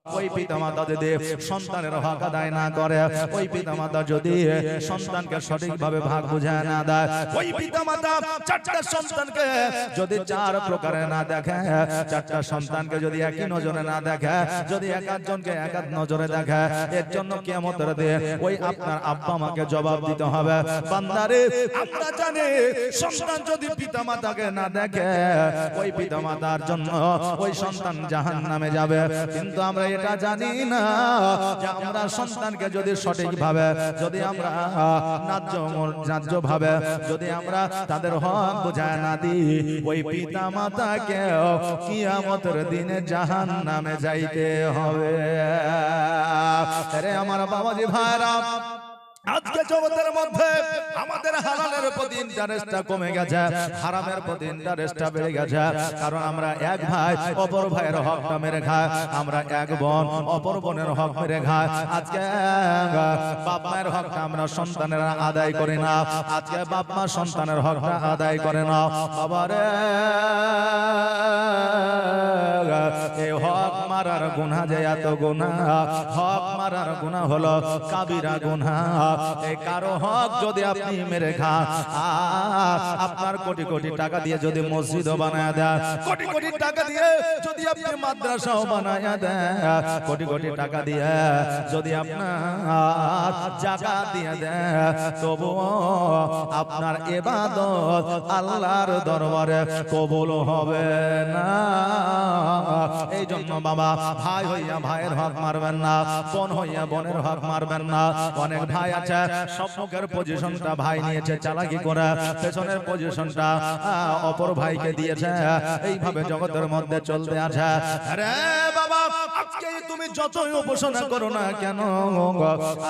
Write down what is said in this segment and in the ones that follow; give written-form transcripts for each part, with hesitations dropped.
ওই পিতামাতা যদি সন্তানের হক আদায় না করে, ওই পিতামাতা যদি সন্তানকে সঠিকভাবে ভাগ বুঝায় না দেয়, ওই পিতামাতা চারটা সন্তানকে যদি চার প্রকারে না দেখে, চারটা সন্তানকে যদি একই নজরে না দেখে, যদি এক একজনকে এক এক নজরে দেখে, এর জন্য কিয়ামতের দিন ওই আপনার আব্বা মাকে জবাব দিতে হবে। বান্দারে, আমরা জানি সন্তান যদি পিতামাতাকে না দেখে, ওই পিতামাতার জন্য ওই সন্তান জাহান্নামে যাবে। কিন্তু আমরা এটা জানি না যে আমরা সন্তানকে যদি সঠিকভাবে, যদি আমরা ন্যায্য ভাবে যদি আমরা তাদের হক বুঝায় না দিই, ওই পিতা মাতাকে কিয়ামতের দিনে জাহান্নামে যাইতে হবে। আরে আমার বাবাজি ভাইরা, আজকে জগতের মধ্যে আমাদের হালালের প্রতি ইন্টারেস্টটা কমে গেছে, হারামের প্রতি ইন্টারেস্টটা বেড়ে গেছে। কারণ আমরা এক ভাই অপর ভাইয়ের হকটা মেরে খাই, আমরা এক বোন অপর বোনের হক মেরে খাই। আজকে বাপ মায়ের হকটা আমরা সন্তানেরা আদায় করি না, আজকে বাপ মা সন্তানের হকটা আদায় করে না। বাবারে, এই হক মারার গুনাহ যে এত গুনাহ, হক মারার গুনাহ হলো কাবিরা গুনাহ। এই কারো হক যদি আপনি মেরে খান, আপনার কোটি কোটি টাকা দিয়ে যদি মসজিদ বানায় দেন, কোটি কোটি টাকা দিয়ে যদি আপনি মাদ্রাসাও বানায় দেন, কোটি কোটি টাকা দিয়ে যদি আপনার জাকাত দিয়ে দেন, তবুও আপনার ইবাদত আল্লাহর দরবারে কবুল হবে না। এই জন্য বাবা, ভাই হইয়া ভাইয়ের হক মারবেন না, বোন হইয়া বোনের হক মারবেন না। অনেক ভাই আছে সম্মুখের পজিশনটা ভাই নিয়েছে চালাকি করে, পেছনের পজিশনটা অপর ভাইকে দিয়েছে, এইভাবে জগতের মধ্যে চলতে আছে। আরে বাবা, আজকে তুমি যতই উপাসনা করো না কেন,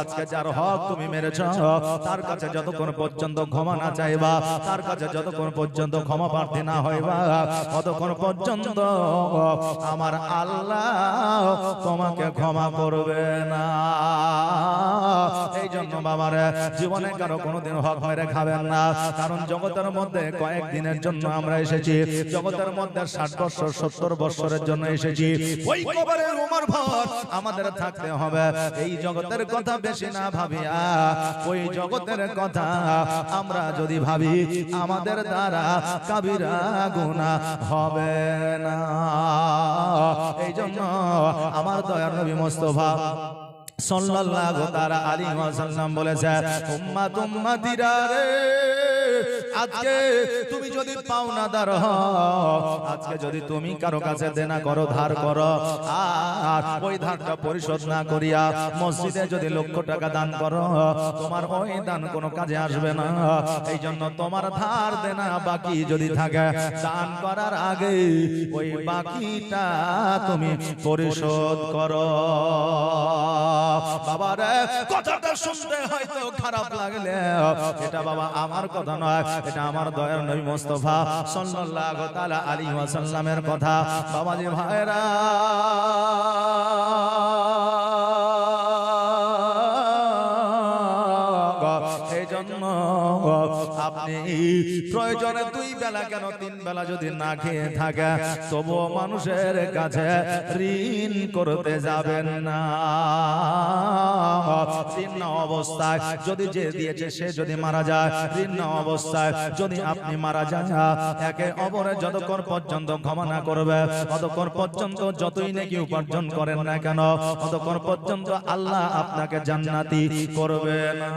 আজকে যার হক তুমি মেরেছো তার কাছে যতক্ষণ পর্যন্ত ক্ষমা না চাইবা, তার কাছে যতক্ষণ পর্যন্ত ক্ষমা প্রার্থী না হইবা, ততক্ষণ পর্যন্ত আমার আল্লাহ তোমাকে ক্ষমা করবে না। এই জন্য বাবারে, জীবনে কারো কোনোদিন হক মেরে খাবেন না। কারণ জগতের মধ্যে কয়েকদিনের জন্য আমরা এসেছি, জগতের মধ্যে 60 বছর 70 বছরের জন্য এসেছি। ওই কবরের উমর ভর আমাদের থাকতে হবে। এই জগতের কথা বেশি না ভাবিয়া, ওই জগতের কথা আমরা যদি ভাবি, আমাদের দ্বারা কাবিরা গুনাহ হবে না। এই জন্য আমার দয়ার নবী মুস্তাফা সাল্লাল্লাহু তাআলা আলাইহি ওয়াসাল্লাম বলেছে, উম্মাত উম্মতিরা রে, আজকে তুমি যদি পাওনাদার হও, আজকে যদি তুমি কারো কাছে দেনা করো, ধার করো, আর ওই ধারটা পরিশোধ না করিয়া মসজিদে যদি লক্ষ টাকা দান করো, তোমার ওই দান কোনো কাজে আসবে না। এই জন্য তোমার ধার দেনা বাকি যদি থাকে, দান করার আগে ওই বাকিটা তুমি পরিশোধ করো। বাবারে, কথাটা শুনতে হয়তো খারাপ লাগলে, এটা বাবা আমার কথা নয়, এটা আমার দয়ার নবী মুস্তাফা সাল্লাল্লাহু তাআলা আলাইহি ওয়াসাল্লামের কথা। বাবাজি ভাইরা, এই জন্য আপনি প্রয়োজনে 2 বেলা কেন 3 বেলা যদি না খেয়ে থাকে, তবুও মানুষের কাছে ঋণ করতে যাবেন না। ঋণ অবস্থায় যদি যে দিয়েছে সে যদি মারা যায়, ঋণ অবস্থায় যদি আপনি মারা যান, একে অপরের যতক্ষণ পর্যন্ত ক্ষমা না করবে, ততক্ষণ পর্যন্ত যতই নাকি উপার্জন করেন না কেন, ততক্ষণ পর্যন্ত আল্লাহ আপনাকে জান্নাতি করবে না।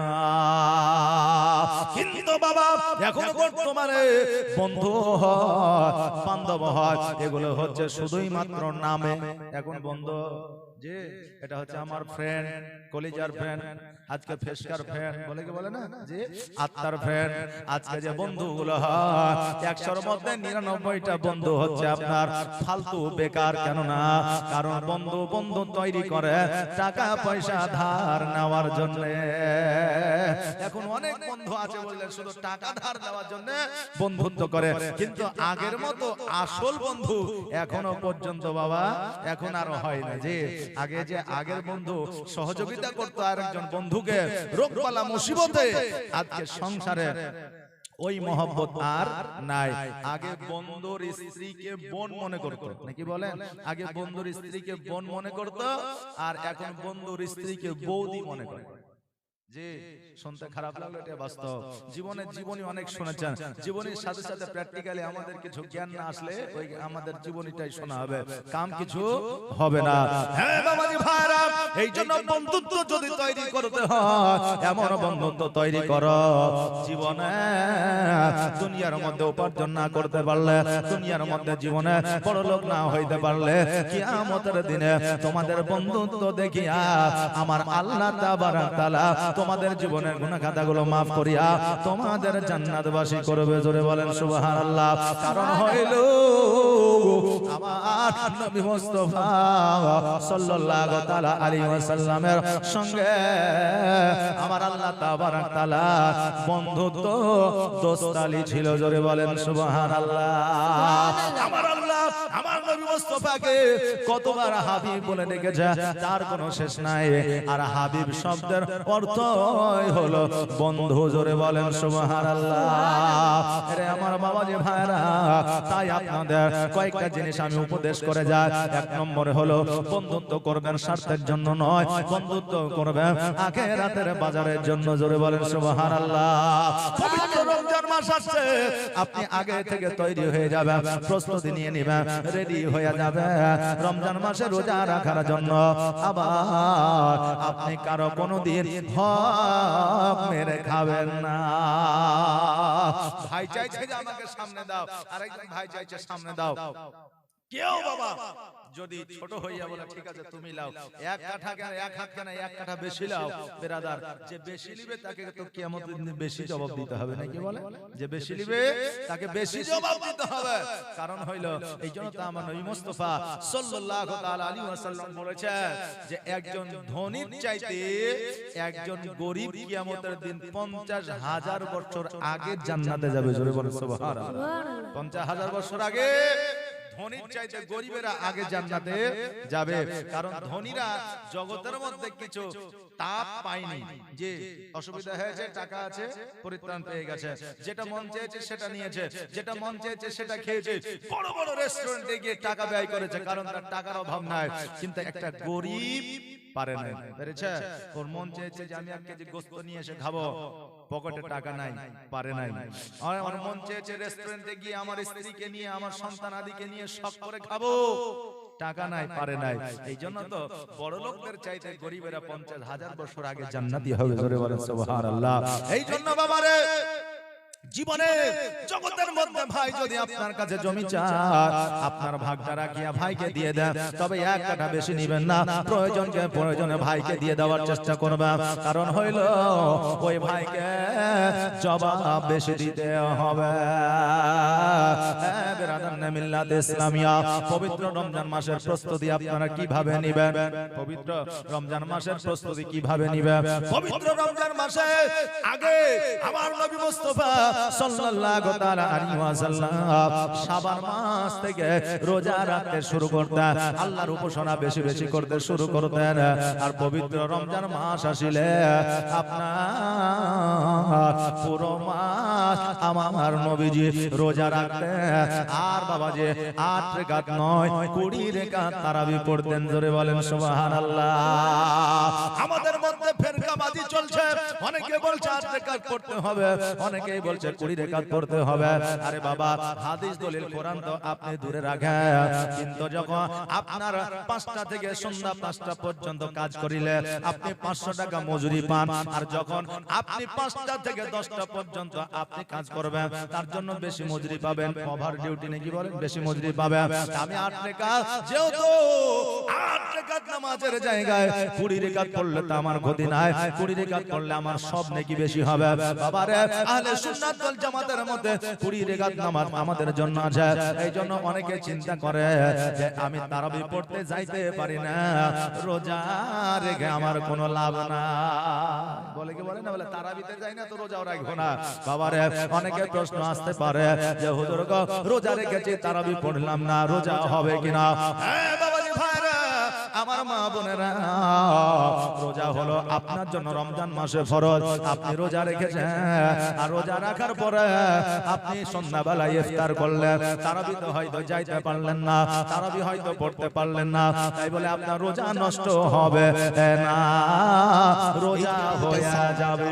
কিন্তু বাবা, এখন বর্তমানে বন্ধু হয়, বান্ধব হয়, এগুলো হচ্ছে শুধুই মাত্র নামে। এখন বন্ধু যে এটা হচ্ছে আমার ফ্রেন্ড, কলিজার ফ্রেন্ড, আজকে ফেসকার ফ্রেন্ড বলে কি বলে না, যে আত্মার ফ্রেন্ড। আজকে যে বন্ধুগুলো হয়, 100-র মধ্যে 99টা বন্ধু হচ্ছে আপনার ফালতু, বেকার। কেন না? কারণ বন্ধু বন্ধু তৈরি করে টাকা পয়সা ধার নেওয়ার জন্য। এখন অনেক বন্ধু আছে বললেন শুধু টাকা ধার দেওয়ার জন্য বন্ধুত্ব করে, কিন্তু আগের মতো আসল বন্ধু এখনো পর্যন্ত বাবা এখন আর হয় না। যে আগে যে আগের বন্ধু সহযোগিতা করতো আরেকজন বন্ধুকে রোগবালা মুসিবতে, আজকে সংসারে ওই মহব্বত আর নাই। আগে বন্ধুর স্ত্রীকে বোন মনে করতো, নাকি বলেন? আগে বন্ধুর স্ত্রীকে বোন মনে করতো, আর এখন বন্ধুর স্ত্রীকে বৌদি মনে করে। যে শুনতে খারাপ লাগলো, এটা বাস্তব। জীবনী অনেক শুনেছেন, জীবনের সাথে সাথে প্র্যাকটিক্যালি আমাদের কিছু জ্ঞান না আসলে ওই আমাদের জীবনীটাই শোনা হবে, কাম কিছু হবে না। হ্যাঁ বাবাজি ভাইরা, এই জন্য বন্ধুত্ব যদি তৈরি করতে হয়, এমন বন্ধুত্ব তৈরি করো জীবনে দুনিয়ার মধ্যে উপার্জন না করতে পারলে, দুনিয়ার মধ্যে জীবনে বড়লোক না হইতে পারলে, কিয়ামতের দিনে তোমাদের বন্ধুত্ব দেখিয়া আমার আল্লাহ তাবারক তাআলা তোমাদের জীবনের গুনাহ খাতাগুলো maaf করিয়া তোমাদের জান্নাতবাসী করবে। জোরে বলেন সুবহানাল্লাহ। কারণ হইল আমার নবী মুস্তাফা সাল্লাল্লাহু তাআলা আলাইহি ওয়াসাল্লামের সঙ্গে আমার আল্লাহ তাবারক তাআলা বন্ধুত্ব দোস্তালি ছিল। জোরে বলেন সুবহানাল্লাহ। আমার আল্লাহ আমার নবী মুস্তাফাকে কতবার হাবিব বলে ডেকেছে তার কোনো শেষ নাই। আর হাবিব শব্দের অর্থ হলো বন্ধু। জোরে বলেন সুবহানাল্লাহ। আরে আমার বাবাজি ভাইরা, তাই আপনাদের কয়েকটা জিনিস আমি উপদেশ করে যাই। এক নম্বরে হলো বন্ধুত্ব করবেন স্বার্থের জন্য নয়, বন্ধুত্ব করবেন আখিরাতের বাজারের জন্য। জোরে বলেন সুবহানাল্লাহ। পবিত্র রমজান মাস আসছে, আপনি আগে থেকে তৈরি হয়ে যাবেন, প্রস্তুতি নিয়ে নেবেন, রেডি হয়ে যাবেন রমজান মাসে রোজা রাখার জন্য। আবার আপনি কারো কোনোদিন হক মেরে খাবেন না। ভাই চাইছে যে আমাকে সামনে দাও, আরেকজন ভাই চাইছে সামনে দাও। কেউ বাবা যদি ছোট হইয়া বলে ঠিক আছে তুমি লাও, এক কাঠা কেন, এক হাত কেন, এক কাঠা বেশি লাও, বেরাদার যে বেশি নিবে তাকে তো কিয়ামতের দিনে বেশি জবাব দিতে হবে, নাকি বলে? যে বেশি নিবে তাকে বেশি জবাব দিতে হবে। কারণ হইল এই জন্য তো আমার নবী মুস্তাফা সাল্লাল্লাহু তাআলা আলাইহি ওয়াসাল্লাম বলেছে যে একজন ধনীর চাইতে একজন গরীব কিয়ামতের দিন 50,000 বছর আগে জান্নাতে যাবে। জোরে বলেন সুবহানাল্লাহ। 50,000 বছর আগে ধনীর চাইতে গরিবেরা আগে জান্নাতে যাবে। কারণ ধনীরা জগতের মধ্যে কিছু তাপ পায়নি, যে অসুবিধা হয়েছে, টাকা আছে, পরিত্রাণ পেয়ে গেছে, যেটা মন চেয়েছে সেটা নিয়েছে, যেটা মন চেয়েছে সেটা খেয়েছে, বড় বড় রেস্টুরেন্টে গিয়ে টাকা ব্যয় করেছে, কারণ তার টাকার অভাব নাই। কিন্তু একটা গরিব পারে না, পেরেছে? ওর মন চেয়েছে যে আমি 1 কেজি গোশত নিয়ে এসে খাবো, পকেটে টাকা নাই, পারে নাই। আমার মন চেয়েছে রেস্টুরেন্টে গিয়ে আমার স্ত্রীকে নিয়ে, আমার সন্তান আদিকে নিয়ে শখ করে খাবো, টাকা নাই, পারে নাই। এই জন্য তো বড় লোকদের চাইতে গরিবেরা 50,000 বছর আগে জান্নাতি হবে। জোরে বলেন সুবহানাল্লাহ। এই জন্য বাবারে জীবনে জগতের মধ্যে ভাই যদি আপনার কাছে জমি চায়, আপনার ভাগটা রাখিয়া ভাইকে দিয়ে দেন, তবে 1 কাঠা বেশি নেবেন না, প্রয়োজনে ভাইকে দিয়ে দেওয়ার চেষ্টা করবেন। কারণ হইল ওই ভাইকে জবাব বেশি দিতে হবে। বেরাদানে মিল্লাত ইসলামিয়া, পবিত্র রমজান মাসের প্রস্তুতি আপনারা কিভাবে নেবেন? পবিত্র রমজান মাসের প্রস্তুতি কিভাবে নেবেন? পবিত্র রমজান মাসে আগে আমার নবী মুস্তাফা সাল্লাল্লাহু তাআলা আলাইহি ওয়াসাল্লাম শাবান মাস থেকে রোজা রাখতে শুরু করতেন, আল্লাহর উপাসনা বেশি বেশি করতে শুরু করতেন। আর পবিত্র রমজান মাস আসিলে আপনার পুরো মাস আমার নবীজি রোজা রাখতেন। আর বাবাজি 8 রাকাত নয় 20 রাকাত তারাবি পড়তেন। জোরে বলেন সুবহানাল্লাহ। আমাদের মধ্যে ফেরকাবাজি চলছে, অনেকে বলছে 8 রাকাত পড়তে হবে, অনেকেই বলছে 20 রাকাত পড়তে হবে। আরে বাবা, হাদিস দলিল কোরআন তো আপনি দূরে রাখেন, কিন্তু যখন আপনার 5টা থেকে সন্ধ্যা 5টা পর্যন্ত কাজ করিলে আপনি 500 টাকা মজুরি পান। আর যখন আপনি 5টা থেকে 10টা পর্যন্ত আপনি কাজ করবেন, তার জন্য বেশি মজুরি পাবেন, ওভার ডিউটি নাকি বলেন, বেশি মজুরি পাবেন। আমি 8 রাকাত, যেহেতু 8 রাকাত নামাজের জায়গায় 20 রাকাত পড়লে তো আমার ক্ষতি নাই, 20 রাকাত পড়লে আমার সব নেকি বেশি হবে। বাবারে, আহলে সুন্নাত ওয়াল জামাতের মধ্যে 20 রাকাত নামাজ আমাদের জন্য আছে। এই জন্য অনেকে চিন্তা করে যে আমি তারাবি পড়তে যাইতে পারি না, রোজা রেখে আমার কোনো লাভ না। বলে কি বলে না, বলে তারাবিতে যাই না তো রোজাও রাখবো না। বাবারে, অনেকে প্রশ্ন আসতে পারে যে হুজুর গো, রোজা রেখেছি তারাবি পড়লাম না, রোজা হবে কিনা? হ্যাঁ বাবাজি ভাইরা, আমার মা বোনেরা, রোজা হলো আপনার জন্য রমজান মাসে ফরজ, আপনি রোজা রেখেছেন, আর রোজা রাখার পরে আপনি সন্ধ্যাবেলায় ইফতার করলেন, তারাবি তো হয়তো যাইতে পারলেন না, তারাবি হয়তো পড়তে পারলেন না, তাই বলে আপনার রোজা নষ্ট হবে না, রোজা হয়ে যাবে।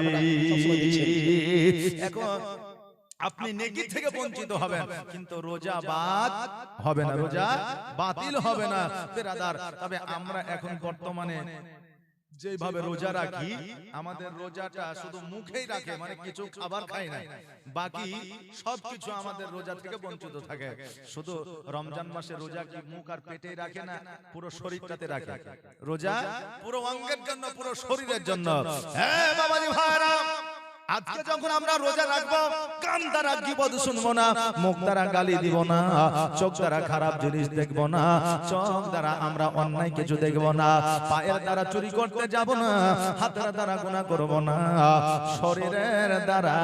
এখন আপনি নেকি থেকে বঞ্চিত হবেন, কিন্তু রোজা বাদ হবে না, রোজা বাতিল হবে না বেরাদার। তবে আমরা এখন বর্তমানে যেভাবে রোজা রাখি, আমাদের রোজাটা শুধু মুখেই রাখে, মানে কিছু খাবার খাই না, বাকি সবকিছু আমাদের রোজা থেকে বঞ্চিত থাকে। শুধু রমজান মাসে রোজা কি মুখ আর পেটে রাখে না, পুরো শরীরটাতে রাখে। রোজা পুরো অঙ্গের জন্য, পুরো শরীরের জন্য। হ্যাঁ বাবাজি ভাইরা, আজকে যখন আমরা রোজা রাখবো, কান দ্বারা গীবত শুনবো না, মুখ দ্বারা গালি দিব না, চোখ দ্বারা খারাপ জিনিস দেখবো না, চোখ দ্বারা আমরা অন্যায় কিছু দেখবো না, পায়ের দ্বারা চুরি করতে যাব না, হাতের দ্বারা গুনাহ করব না, শরীরের দ্বারা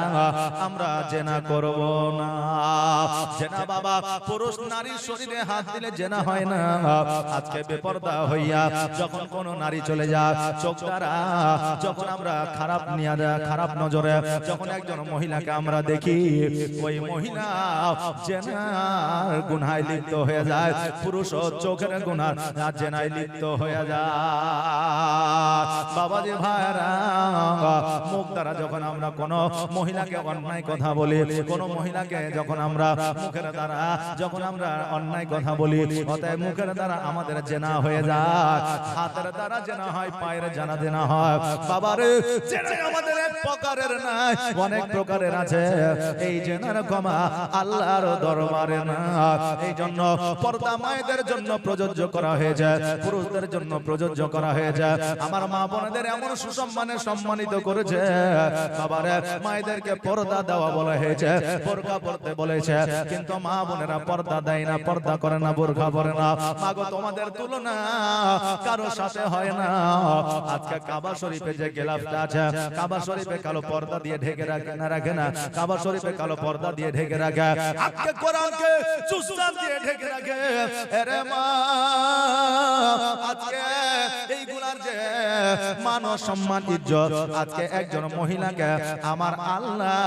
আমরা জেনা করব না। জেনা বাবা, পুরুষ নারীর শরীরে হাত দিলে জেনা হয় না। আজকে বেপরদা হইয়া যখন কোন নারী চলে যায়, চোখ দ্বারা যখন আমরা খারাপ নজরে যখন একজন মহিলাকে আমরা দেখি, ওই মহিলা জেনার গুনাহে লিপ্ত হয়ে যায়, পুরুষ চোখের গুনাহ জেনায় লিপ্ত হয়ে যায়। বাবাজি ভাইরা, মুখ দ্বারা যখন আমরা কোন মহিলাকে অন্যায় কথা বলি, কোন মহিলাকে যখন আমরা মুখের দ্বারা যখন আমরা অন্যায় কথা বলি, অতএব মুখের দ্বারা আমাদের জেনা হয়ে যায়, হাতের দ্বারা জেনা হয়, পায়ের জেনা হয়। বাবারে, জেনা আমাদের এক প্রকারের নাই, অনেক প্রকারের আছে। এই জেনার ক্ষমা আল্লাহর দরবারে না। এই জন্য পর্দা মায়েদের জন্য প্রযোজ্য করা হয়েছে, পুরুষদের জন্য প্রযোজ্য করা হয়েছে। আমার মা বোনদের এমন সুসম্মানে সম্মানিত করেছে, বাবারে মায়েদেরকে পর্দা দেওয়া বলা হয়েছে, বোরকা পরতে বলেছে, কিন্তু মা বোনেরা পর্দা দেয় না, পর্দা করে না, বোরকা পরে না। মাগো, তোমাদের তুলনা কারো সাথে হয় না। আজকে কাবা শরীফে যে গিলাফটা আছে, কাবা শরীফে কালো পর্দা দিয়ে ঢেকে রাখে না, কাবা শরীফে কালো পর্দা দিয়ে ঢেকে রাখে, আজকে কোরআনকে চুস্তান দিয়ে ঢেকে রাখে। আরে মা, আজকে এইগুলার যে মান সম্মান ইজ্জত, আজকে একজন মহিলাকে আমার আল্লাহ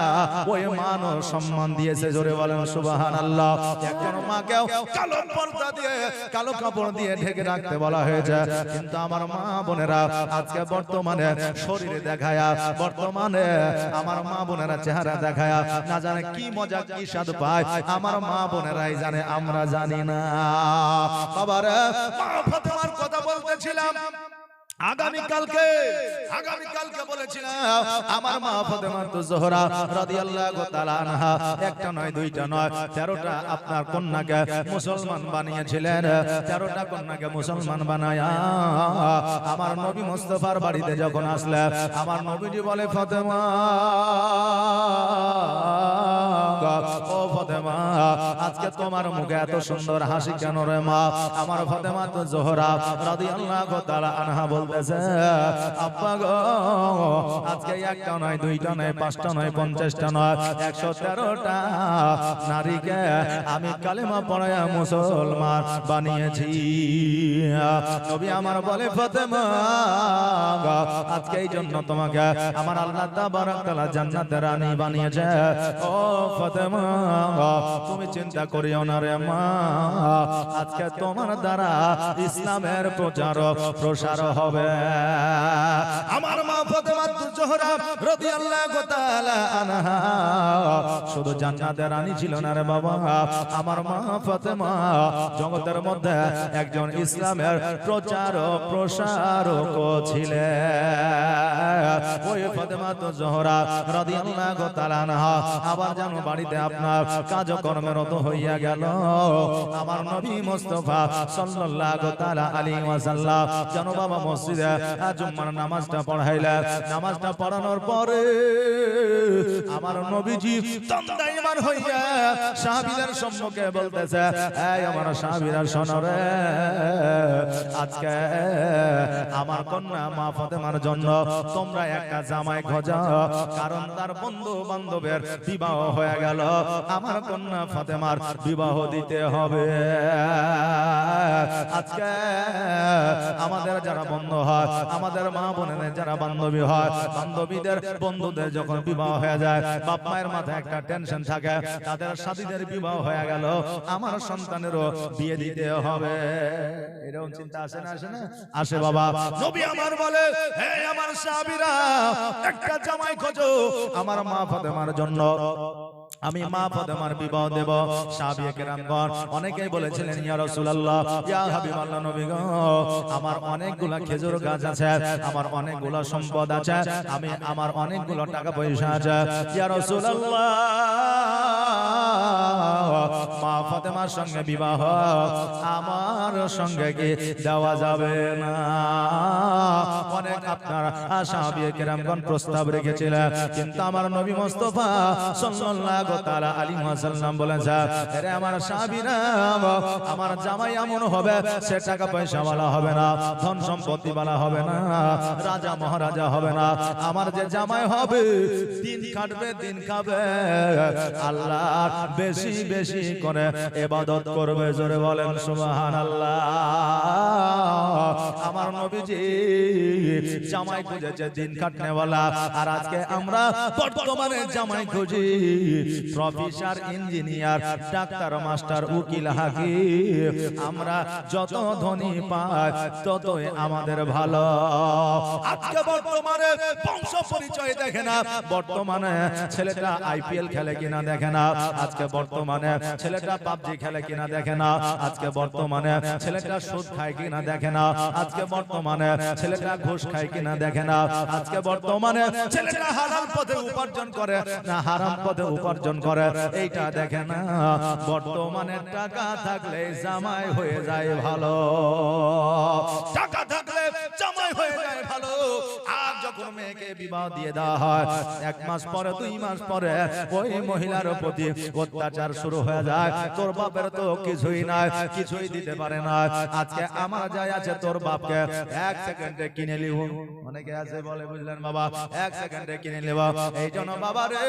ওই মান সম্মান দিয়েছে, জোরে বলেন সুবহানাল্লাহ। একজন মাকেও কালো পর্দা দিয়ে, কালো কাপড় দিয়ে ঢেকে রাখতে বলা হয়েছে, কিন্তু আমার মা বোনেরা আজকে বর্তমানে শরীরে দেখায়া, বর্তমানে আমার মা বোনেরা চেহারা দেখায়া না জানে কি মজা, কি স্বাদ পায়, আমার মা বোনেরাই জানে, আমরা জানি না। বাবারে, মা ফাতেমার কথা বলতেছিলাম, আগামীকালকে বলেছিলাম, আমার মা ফাতেমা জোহরা রাদিয়াল্লাহু তাআলা আনহা একটা নয়, দুইটা নয়, 13টা আপনার কন্যাকে মুসলমান বানিয়েছিলেন। 13টা কন্যাকে মুসলমান বানায়া আমার নবী মুস্তাফার বাড়িতে যখন আসলেন, আমার নবীজি বলে, ফাতেমা, ও ফাতেমা, আজকে তোমার মুখে এত সুন্দর হাসি কেন রে মা? আমার ফাতেমা জোহরা রাদিয়াল্লাহু তাআলা আনহা বলতেছে, আব্বা গো, আজকে একটা নয়, দুইটা নয়, 5টা নয়, 50টা নয়, 113টা নারীকে আমি কালেমা পড়ায়া মুসলমান বানিয়েছি। নবী আমার বলে, ফাতেমা, আজকে এই জন্য তোমাকে আমার আল্লাহ তাবারক তাআলা জান্নাতের রানী বানিয়েছে। ও ফাতেমা, তুমি চিন্তা করিও না রে মা, আজকে তোমার দ্বারা ইসলামের প্রচার প্রসার হবে। আমার মা ফাতেমা জোহরা রাদিয়াল্লাহু তাআলা আনহা শুধু জান্নাতের রানী ছিল না রে বাবা, আমার মা ফাতেমা জগতের মধ্যে একজন ইসলামের প্রচার ও প্রসারক ছিলেন। ওই ফাতেমা জোহরা রাদিয়াল্লাহু তাআলা আনহা আবার যেন বাড়িতে আপনার কাজকর্মে রত হইয়া গেল। আমার নবী মুস্তাফা সাল্লাল্লাহু তাআলা আলাইহি ওয়াসাল্লাম যেন বাবা মসজিদে জুম্মার নামাজটা পড়াইলেন। নামাজটা পড়ানোর পরে আমার নবীজি তন্দাইমান হইয়া সাহাবীদের সম্মুখে বলতেছে, এই আমার সাহাবীরা শোনো রে, আজকে আমার কন্যা মা ফাতেমার জন্য তোমরা একটা জামাই খোঁজো, কারণ তার বন্ধু বান্ধবের বিবাহ হয়ে গেল। আমার কন্যা ফাতেমার বিবাহ দিতে হবে। আজকে আমাদের যারা বন্ধু হয়, আমাদের মা বোনেদের যারা বান্ধবী হয়, বান্ধবীদের বন্ধুদের যখন বিবাহ হয়ে যায়, বাপ মায়ের মাথায় একটা টেনশন থাকে, তাদের সাথীদের বিবাহ হয়ে গেল, আমার সন্তানেরও বিয়ে দিতে হবে। এরকম চিন্তা আসে না? আসে না? আসে বাবা। নবী আমার বলে, হে আমার সাহাবীরা, একটা জামাই খোঁজো আমার মা ফাতেমার জন্য। আমি মা ফাতেমার বিবাহ দেব। সাহাবী কেরামগণ অনেকেই বলেছিলেন, ইয়া রাসূলুল্লাহ, ইয়া হাবিবাল্লাহ, নবী গো, আমার অনেকগুলা খেজুর গাছ আছে, আমার অনেকগুলা সম্পদ আছে, আমার অনেকগুলো টাকা পয়সা আছে, ইয়া রাসূলুল্লাহ, মা ফাতেমার সঙ্গে বিবাহ আমার সঙ্গে কি দেওয়া যাবে না? অনেক আপনার সাহাবী কেরামগণ প্রস্তাব রেখেছিলেন, কিন্তু আমার নবী মুস্তাফা সাল্লাল্লাহু তাআলা আলাইহি ওয়াসাল্লাম বলেছেন, আরে আমার সাহাবীরা, আমার জামাই এমন হবে, সে টাকা পয়সা वाला হবে না, ধন সম্পত্তি वाला হবে না, রাজা মহারাজা হবে না, আমার যে জামাই হবে দিন কাটবে, দিন খাবে, আল্লাহর বেশি বেশি করে ইবাদত করবে। জোরে বলেন সুবহানাল্লাহ। আমার নবীজি জামাই খুঁজেছে দিন কাটনে वाला, আর আজকে আমরা বর্তমানে জামাই খুঁজি প্রফেসর, ইঞ্জিনিয়ার, ডাক্তার, মাস্টার, উকিল, হাকিম। আমরা যত ধনী পাই ততই আমাদের ভালো। আজকে বর্তমানে বংশ পরিচয় দেখে না, বর্তমানে ছেলেটা আইপিএল খেলে কিনা দেখে না, আজকে বর্তমানে ছেলেটা পাবজি খেলে কিনা দেখে না, আজকে বর্তমানে ছেলেটা সুদ খায় কিনা দেখে না, আজকে বর্তমানে ছেলেটা ঘুষ খায় কিনা দেখে না, আজকে বর্তমানে ছেলেটা হালাল পথে উপার্জন করে না হারাম পথে উপার্জন করে এইটা দেখে না। বর্তমানে টাকা থাকলে জামাই হয়ে যায় ভালো, টাকা থাকলে জামাই হয়ে যায় ভালো। আর যখন মেয়েকে বিবাহ দিয়ে দেওয়া হয়, 1 মাস পরে 2 মাস পরে ওই মহিলার প্রতি অত্যাচার শুরু হয়ে যায়। তোর বাপের তো কিছুই নাই, কিছুই দিতে পারে না, আজকে আমার যাই আছে তোর বাপকে 1 সেকেন্ডে কিনে নিব। অনেকে আছে বলে, বুঝলেন বাবা, 1 সেকেন্ডে কিনে নিব। এই জন্য বাবা রে,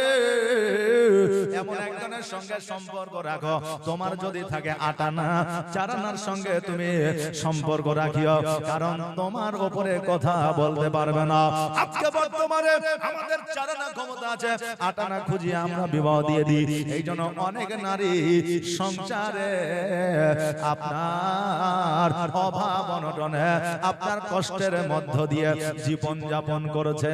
এমন একজনের সঙ্গে সম্পর্ক রাখো, তোমার যদি থাকে 8 আনা 4 আনার সঙ্গে তুমি সম্পর্ক রাখিও, কারণ তোমার উপরে কথা বলতে পারবে না। আজকে বর্তমানে আমাদের 4 আনা ক্ষমতা আছে, 8 আনা খুঁজি আমরা বিবাহ দিয়ে দিই। এই জন্য অনেক নারী সংসারে আপনার অভাব অনটনে, আপনার কষ্টের মধ্য দিয়ে জীবন যাপন করেছে।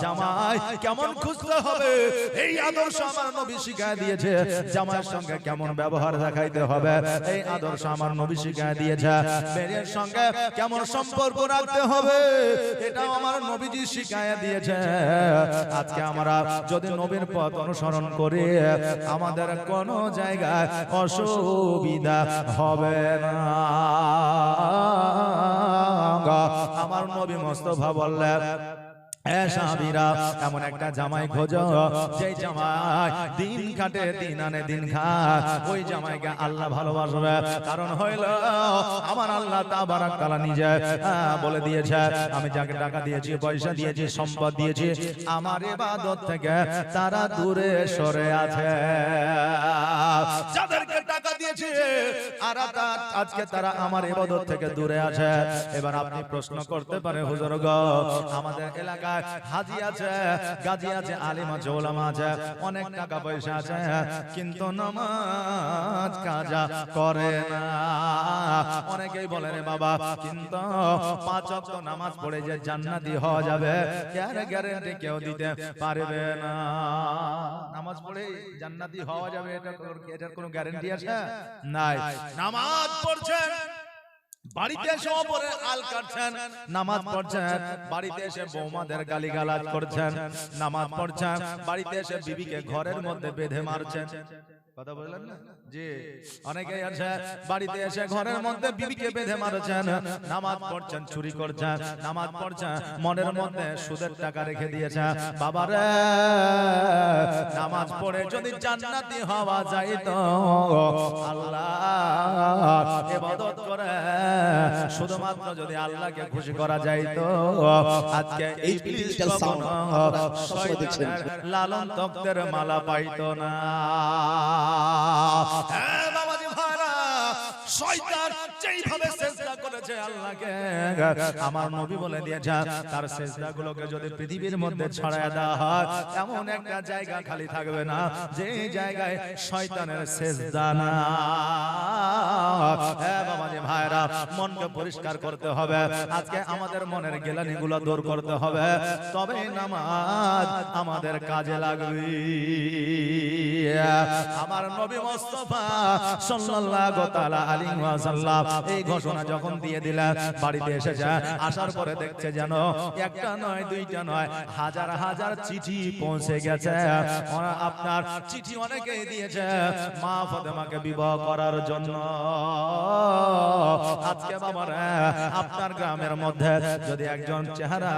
জামাই কেমন খুঁজতে হবে এই আদর্শ আমার নবী শিখায় দিয়েছে, জামাইয়ের সঙ্গে কেমন ব্যবহার দেখাইতে হবে এই আদর্শ আমার নবী শিখায় দিয়েছে, মেয়ের সঙ্গে কেমন সম্পর্ক রাখতে হবে এটাও আমার নবীজি শিখায় দিয়েছে। আজকে আমরা যদি নবীর পথ অনুসরণ করি, আমাদের কোনো জায়গায় অসুবিধা হবে না। আমার নবী মুস্তাফা বললেন, সাহাবীরা, এমন একটা জামাই খোঁজো যে জামাই দিন কাটে, দিন আনে, দিন খায়, ওই জামাইকে আল্লাহ ভালোবাসবে। কারণ হইল আমার আল্লাহ তাবারাক তাআলা নিজে বলে দিয়েছে, আমি যাকে টাকা দিয়েছি, পয়সা দিয়েছি, সম্পদ দিয়েছি, আমার ইবাদত থেকে তারা দূরে সরে আছে। যাদেরকে টাকা দিয়েছি আর আজকে তারা আমার ইবাদত থেকে দূরে আছে। এবার আপনি প্রশ্ন করতে পারে, হুজুর গো, আমাদের এলাকায় হাজি আছে, গাজী আছে, আলেম আছে, ওলামা আছে, অনেক টাকা পয়সা আছে, কিন্তু নামাজ কাজা করে না। অনেকেই বলে, রে বাবা, কিন্তু 5 ওয়াক্ত নামাজ পড়ে যে জান্নাতি হওয়া যাবে এর গ্যারান্টি কেউ দিতে পারবে না। নামাজ পড়ে জান্নাতি হওয়া যাবে এটার কোনো গ্যারান্টি আছে? নাই। নামাজ পড়ছেন, বাড়িতে এসে ওপরে আল কাটছেন, নামাজ পড়ছেন, বাড়িতে এসে বৌমাদের গালিগালাজ করছেন, নামাজ পড়ছেন, বাড়িতে এসে বিবিকে ঘরের মধ্যে বেঁধে মারছেন। কথা বললেন না জি? অনেকেই আছে বাড়িতে এসে ঘরের মধ্যে বিবিকে বেঁধে মারছেন, নামাজ পড়ছেন, চুরি করছেন, নামাজ পড়ছেন, মনের মধ্যে সুদের টাকা রেখে দিয়েছেন। বাবারে, নামাজ পড়ে যদি জান্নাতি হওয়া যায় তো আল্লাহ ইবাদত করে শুধুমাত্র যদি আল্লাহকে খুশি করা যায় তো আজকে এই ডিজিটাল সাউন্ড সবসময় দেখছেন লালন তক্তের মালা পাইতো না। হ্যাঁ বাবাজি ভাইরা, শয়তান যেইভাবে সেজদা করেছে আল্লাহকে, আমার নবী বলে দিয়েছে তার সেজদাগুলোকে যদি পৃথিবীর মধ্যে ছড়ায় দেওয়া হয় এমন একটা জায়গা খালি থাকবে না যে জায়গায় শয়তানের সেজদা না। হ্যাঁ বাবাজি ভাইরা, মনকে পরিষ্কার করতে হবে, আজকে আমাদের মনের গেলানিগুলো দূর করতে হবে, তবে নামাজ আমাদের কাজে লাগবে। আমার নবী মুস্তাফা সাল্লাল্লাহু তাআলা আলাইহি ওয়াসাল্লাম এই ঘোষণা যখন দিয়ে দিলেন, বাড়িতে এসেছে, আসার পরে দেখছে যেন একটা নয় দুইটা নয় হাজার হাজার চিঠি পৌঁছে গেছে। আপনার চিঠি অনেকেই দিয়েছে মা ফাতেমাকে বিবাহ করার জন্য। আজকে বাবারা, আপনার গ্রামের মধ্যে যদি একজন চেহারা,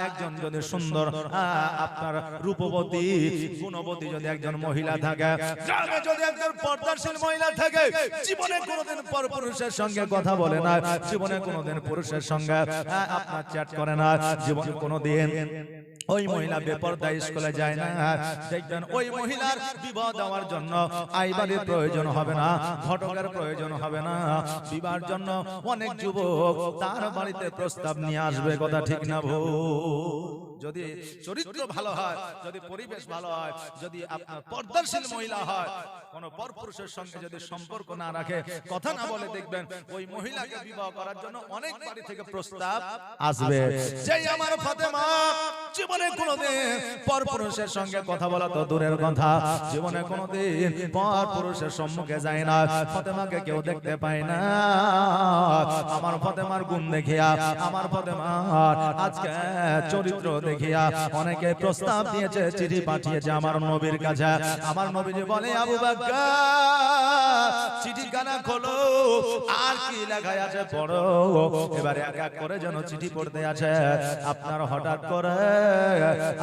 একজন যদি সুন্দর, আপনার রূপবতী গুণবতী যদি একজন মহিলা থাকে, গ্রামে যদি একজন পর্দাশীল মহিলা থাকে, জীবনে কোনোদিন পরপুরুষের সঙ্গে কথা বলে না, জীবনে কোনোদিন পুরুষের সঙ্গে আপনার চ্যাট করে না, জীবনে কোনোদিন ওই মহিলা বেপরদা স্কুলে যায় না, দেখবেন ওই মহিলার বিবাহ দেওয়ার জন্য আইবারের প্রয়োজন হবে না, ঘটকের প্রয়োজন হবে না। বিবাহের জন্য অনেক যুবক তার বাড়িতে প্রস্তাব নিয়ে আসবে, কথা ঠিক না ভুল? যদি চরিত্র ভালো হয়, যদি পরিবেশ ভালো হয়, যদি আপনার পর্দাশীল মহিলা হয়, কোন পরপুরুষের সঙ্গে যদি সম্পর্ক না রাখে, কথা না বলে, দেখবেন ওই মহিলাকে বিবাহ করার জন্য অনেক বাড়ি থেকে প্রস্তাব আসবে। যেই আমার ফাতেমা জীবনে কোনোদিন পরপুরুষের সঙ্গে কথা বলা তো দূরের কথা, জীবনে কোনোদিন পরপুরুষের সম্মুখে যায় না, ফাতেমাকে কেউ দেখতে পায় না। আমার ফাতেমার গুণ দেখিয়া, আমার ফাতেমার আজকে চরিত্র দেখিয়া অনেকে প্রস্তাব দিয়েছে, চিঠি পাঠিয়েছে আমার নবীর কাছে। আমার নবীজি বলে, আবু বকর চিঠিখানা খোলো, আর কি লেখা আছে পড়ো। এবারে এক এক করে যেন চিঠি পড়তে আছে, আপনার হঠাৎ করে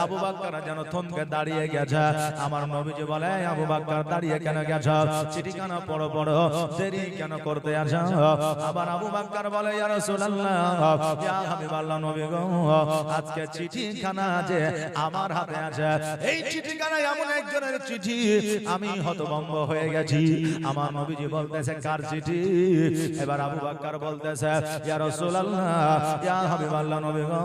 আবু বকর যেন থমকে দাঁড়িয়ে গেছে। আমার নবীজি বলে, আবু বকর দাঁড়িয়ে কেন গেছ, চিঠিখানা পড়ো পড়ো, দেরি কেন করতে আছো? আবার আবু বকর বলে, ইয়া রাসূলুল্লাহ, ইয়া হাবিবাল্লাহ, নবী গো, আজকে চিঠিখানা যে আমার হাতে আছে, এই চিঠিখানা এমন একজনের চিঠি, আমি হতভম্ব হয়ে গেছি। আমার নবীজি বলতেছে, কার চিঠি? এবার আবু বকর বলতেছে, ইয়া রাসূলুল্লাহ, ইয়া হাবিবাল্লাহ, নবী গো,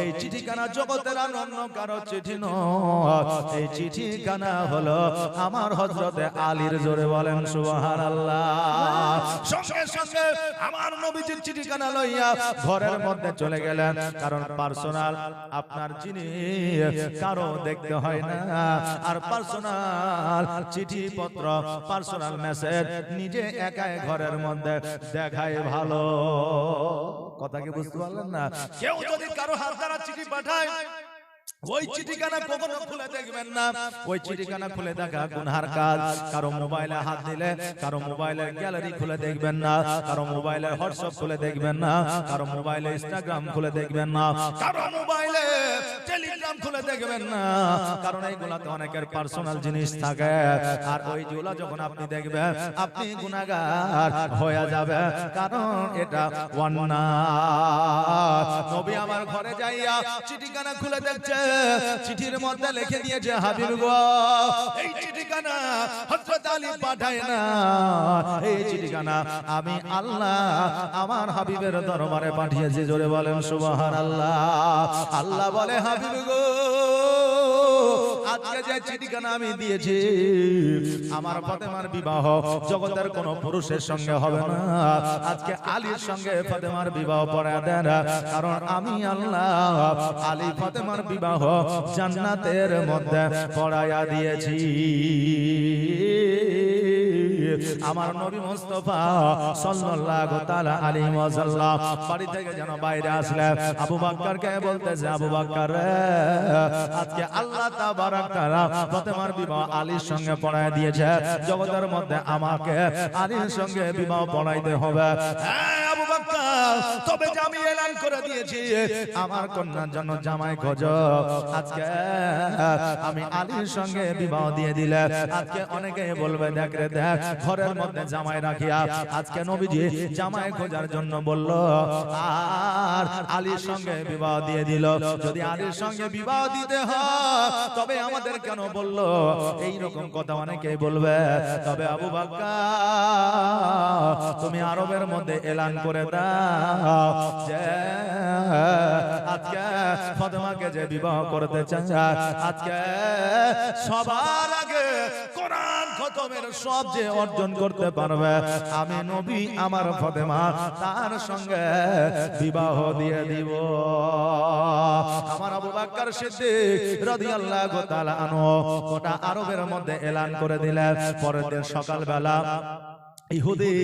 এই চিঠিখানা জগতের অন্য কারো চিঠি নয়, এই চিঠিখানা হলো আমার হযরতে আলীর। জোরে বলেন সুবহানাল্লাহ। সঙ্গে সঙ্গে আমার নবীজির চিঠিখানা লইয়া ঘরের মধ্যে চলে গেলেন, কারণ পার্সোনাল আপনার জিনিস কারো দেখতে হয় না, আর পার্সোনাল চিঠি পত্র, পার্সোনাল মেসেজ নিজে একাই ঘরের মধ্যে দেখায় ভালো। কথা কি বুঝতে পারলেন না? কেউ যদি কারো হাত দ্বারা চিঠি পাঠায়, ওই চিঠিখানা কখনো খুলে দেখবেন না। ওই চিঠিখানা খুলে দেখা গুনার কাজ। কারো মোবাইলে হাত দিলে, কারো মোবাইলের গ্যালারি খুলে দেখবেন না, কারো মোবাইলের হোয়াটসঅ্যাপ খুলে দেখবেন না, কারো মোবাইলে ইনস্টাগ্রাম খুলে দেখবেন না, কারো মোবাইলে টেলিগ্রাম খুলে দেখবেন না, কারণ এইগুলাতে অনেকের পার্সোনাল জিনিস থাকে। আর ওইগুলা যখন আপনি দেখবেন, আপনি গুনাহগার হয়ে যাবে, কারণ এটা অন্যায়। নবী আমার ঘরে যাইয়া চিঠিখানা খুলে দেখছে, চিঠির মধ্যে লিখে দিয়েছে, হাবিব গো, এই চিঠিখানা হযরত আলী পাঠায় না, এই চিঠিখানা আমি আল্লাহ আমার হাবিবের দরবারে পাঠিয়েছি। জোরে বলেন সুবহানাল্লাহ। আল্লাহ বলে, হাবিব গো, আজকে যে চিঠিখানা আমি দিয়েছি, আমার ফাতেমার বিবাহ জগতের কোন পুরুষের সঙ্গে হবে না, আজকে আলীর সঙ্গে ফাতেমার বিবাহ পড়ায় দেন, কারণ আমি আল্লাহ আলী ফাতেমার বিবাহ জান্নাতের মধ্যে পড়াইয়া দিয়েছি। আমার নবী মুস্তাফা সাল্লাল্লাহু তাআলা আলাইহি ওয়াসাল্লাম বাড়ি থেকে যেন বাইরে আসলেন, আবু বকরকে বলতেছে, আবু বকর, আজকে আল্লাহ তাবারক তাআলা ফাতেমার বিবাহ আলীর সঙ্গে পড়ায় দিয়েছে, জগতের মধ্যে আমাকে আলীর সঙ্গে বিবাহ পড়াইতে হবে। হ্যাঁ আবু বকর, তবে যে আমি এলান করে দিয়েছি, আমার কন্যার জন্য জামাই খোঁজো। আজকে আমি আলীর সঙ্গে বিবাহ দিয়ে দিলে, আজকে অনেকে বলবে, দেখ রে দেখ, ঘরের মধ্যে জামাই রাখিয়া আজকে নবীজি জামাই খোঁজার জন্য বলল আর আলীর সঙ্গে বিবাহ দিয়ে দিল। যদি আলীর সঙ্গে বিবাহ দিতে হয় তবে আমাদের কেন বলল? এই রকম কথা অনেকেই বলবে। তবে আবু বকর তুমি আরবের মধ্যে এলান করে দাও যে আজকে ফাতেমাকে যে বিবাহ করতে চায় আজকে সবার আগে কোরআন খতমের সব যে অর্জন করতে পারবে আমি নবী আমার ফাতেমা তার সঙ্গে বিবাহ দিয়ে দিব। আমার আবু বকর সিদ্দিক রাদিয়াল্লাহু তাআলা আনহু গোটা আরবের মধ্যে এলান করে দিলেন। পরের দিন সকালবেলা ইহুদি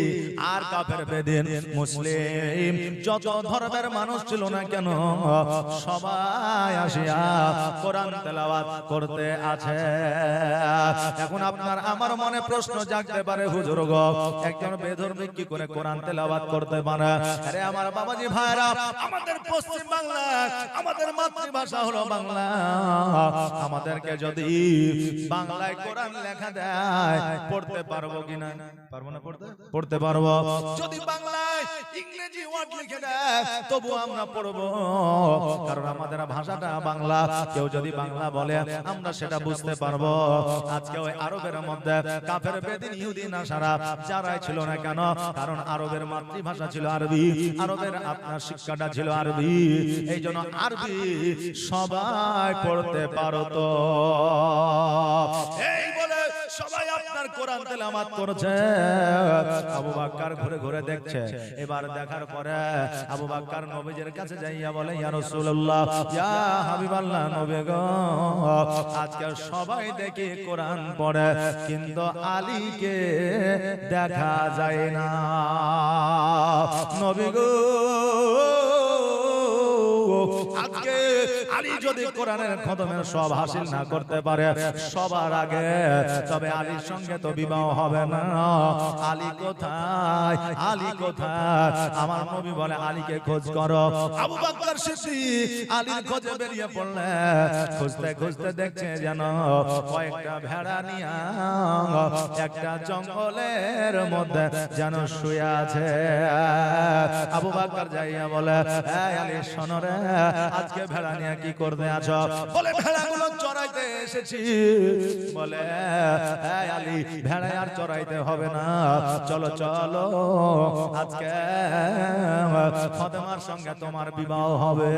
আর কাফের বেদিন মুসলিম যত ধর্মের মানুষ ছিল না কেন সবাই আসিয়া কোরআন তেলাওয়াত করতে আছে। এখন আপনার আমার মনে প্রশ্ন জাগতে পারে, হুজুর গো একজন বেধর্মী কি করে কোরআন তেলাওয়াত করতে পারে? আরে আমার বাবাজি ভাইরা, আমাদের পশ্চিম বাংলা আমাদের মাতৃভাষা হলো বাংলা। আমাদেরকে যদি বাংলায় কোরআন লেখা দেয় পড়তে পারবো কিনা? পারবো না পড়তে পারবো। যদি বাংলায় ইংরেজি ওয়ার্ড লিখে দেয় তবু আমরা পড়বো, কারণ আমাদের ভাষাটা বাংলা। কেউ যদি বাংলা বলে আমরা সেটা বুঝতে পারবো। আজকে ওই আরবের মধ্যে কাফের বেদিন ইহুদি নাসারা যারাই ছিল না কেন, কারণ আরবের মাতৃভাষা ছিল আরবি, আরবের আপনার শিক্ষাটা ছিল আরবি, এই জন্য আরবি সবাই পড়তে পারতো। এই বলে সবাই আপনার কোরআন তেলাওয়াত করছে। আবু বকর ঘুরে ঘুরে দেখছে। এবার দেখার পরে আবু বকর নবীজির কাছে যাইয়া বলে, ইয়া রাসূলুল্লাহ, ইয়া হাবিবাল্লাহ, নবী গো আজকে সবাই দেখি কোরআন পড়ে কিন্তু আলীকে দেখা যায় না। নবী গো আজকে আলী যদি কোরআনের খতমের সব হাসিল না করতে পারে সবার আগে, তবে আলীর সঙ্গে তো বিবাহ হবে না। আলী কোথায়? আলী কোথায়? আমার নবী বলে আলীকে খোঁজ করো। আবু বকর সিদ্দিক আলীর খোঁজে বেরিয়ে পড়লেন। খুঁজতে খুঁজতে দেখছে যেন কয়েকটা ভেড়া নিয়ে একটা জঙ্গলের মধ্যে যেন শুয়ে আছে। আবু বকর যাইয়া বলে, এই আলী শোনো রে, আজকে ভেড়া নিয়ে কি করতে আছো? বলে ভেড়াগুলো চড়াইতে এসেছি। বলে এই আলী ভেড়া আর চড়াইতে হবে না, চলো চলো আজকে ফাতেমার সঙ্গে তোমার বিবাহ হবে।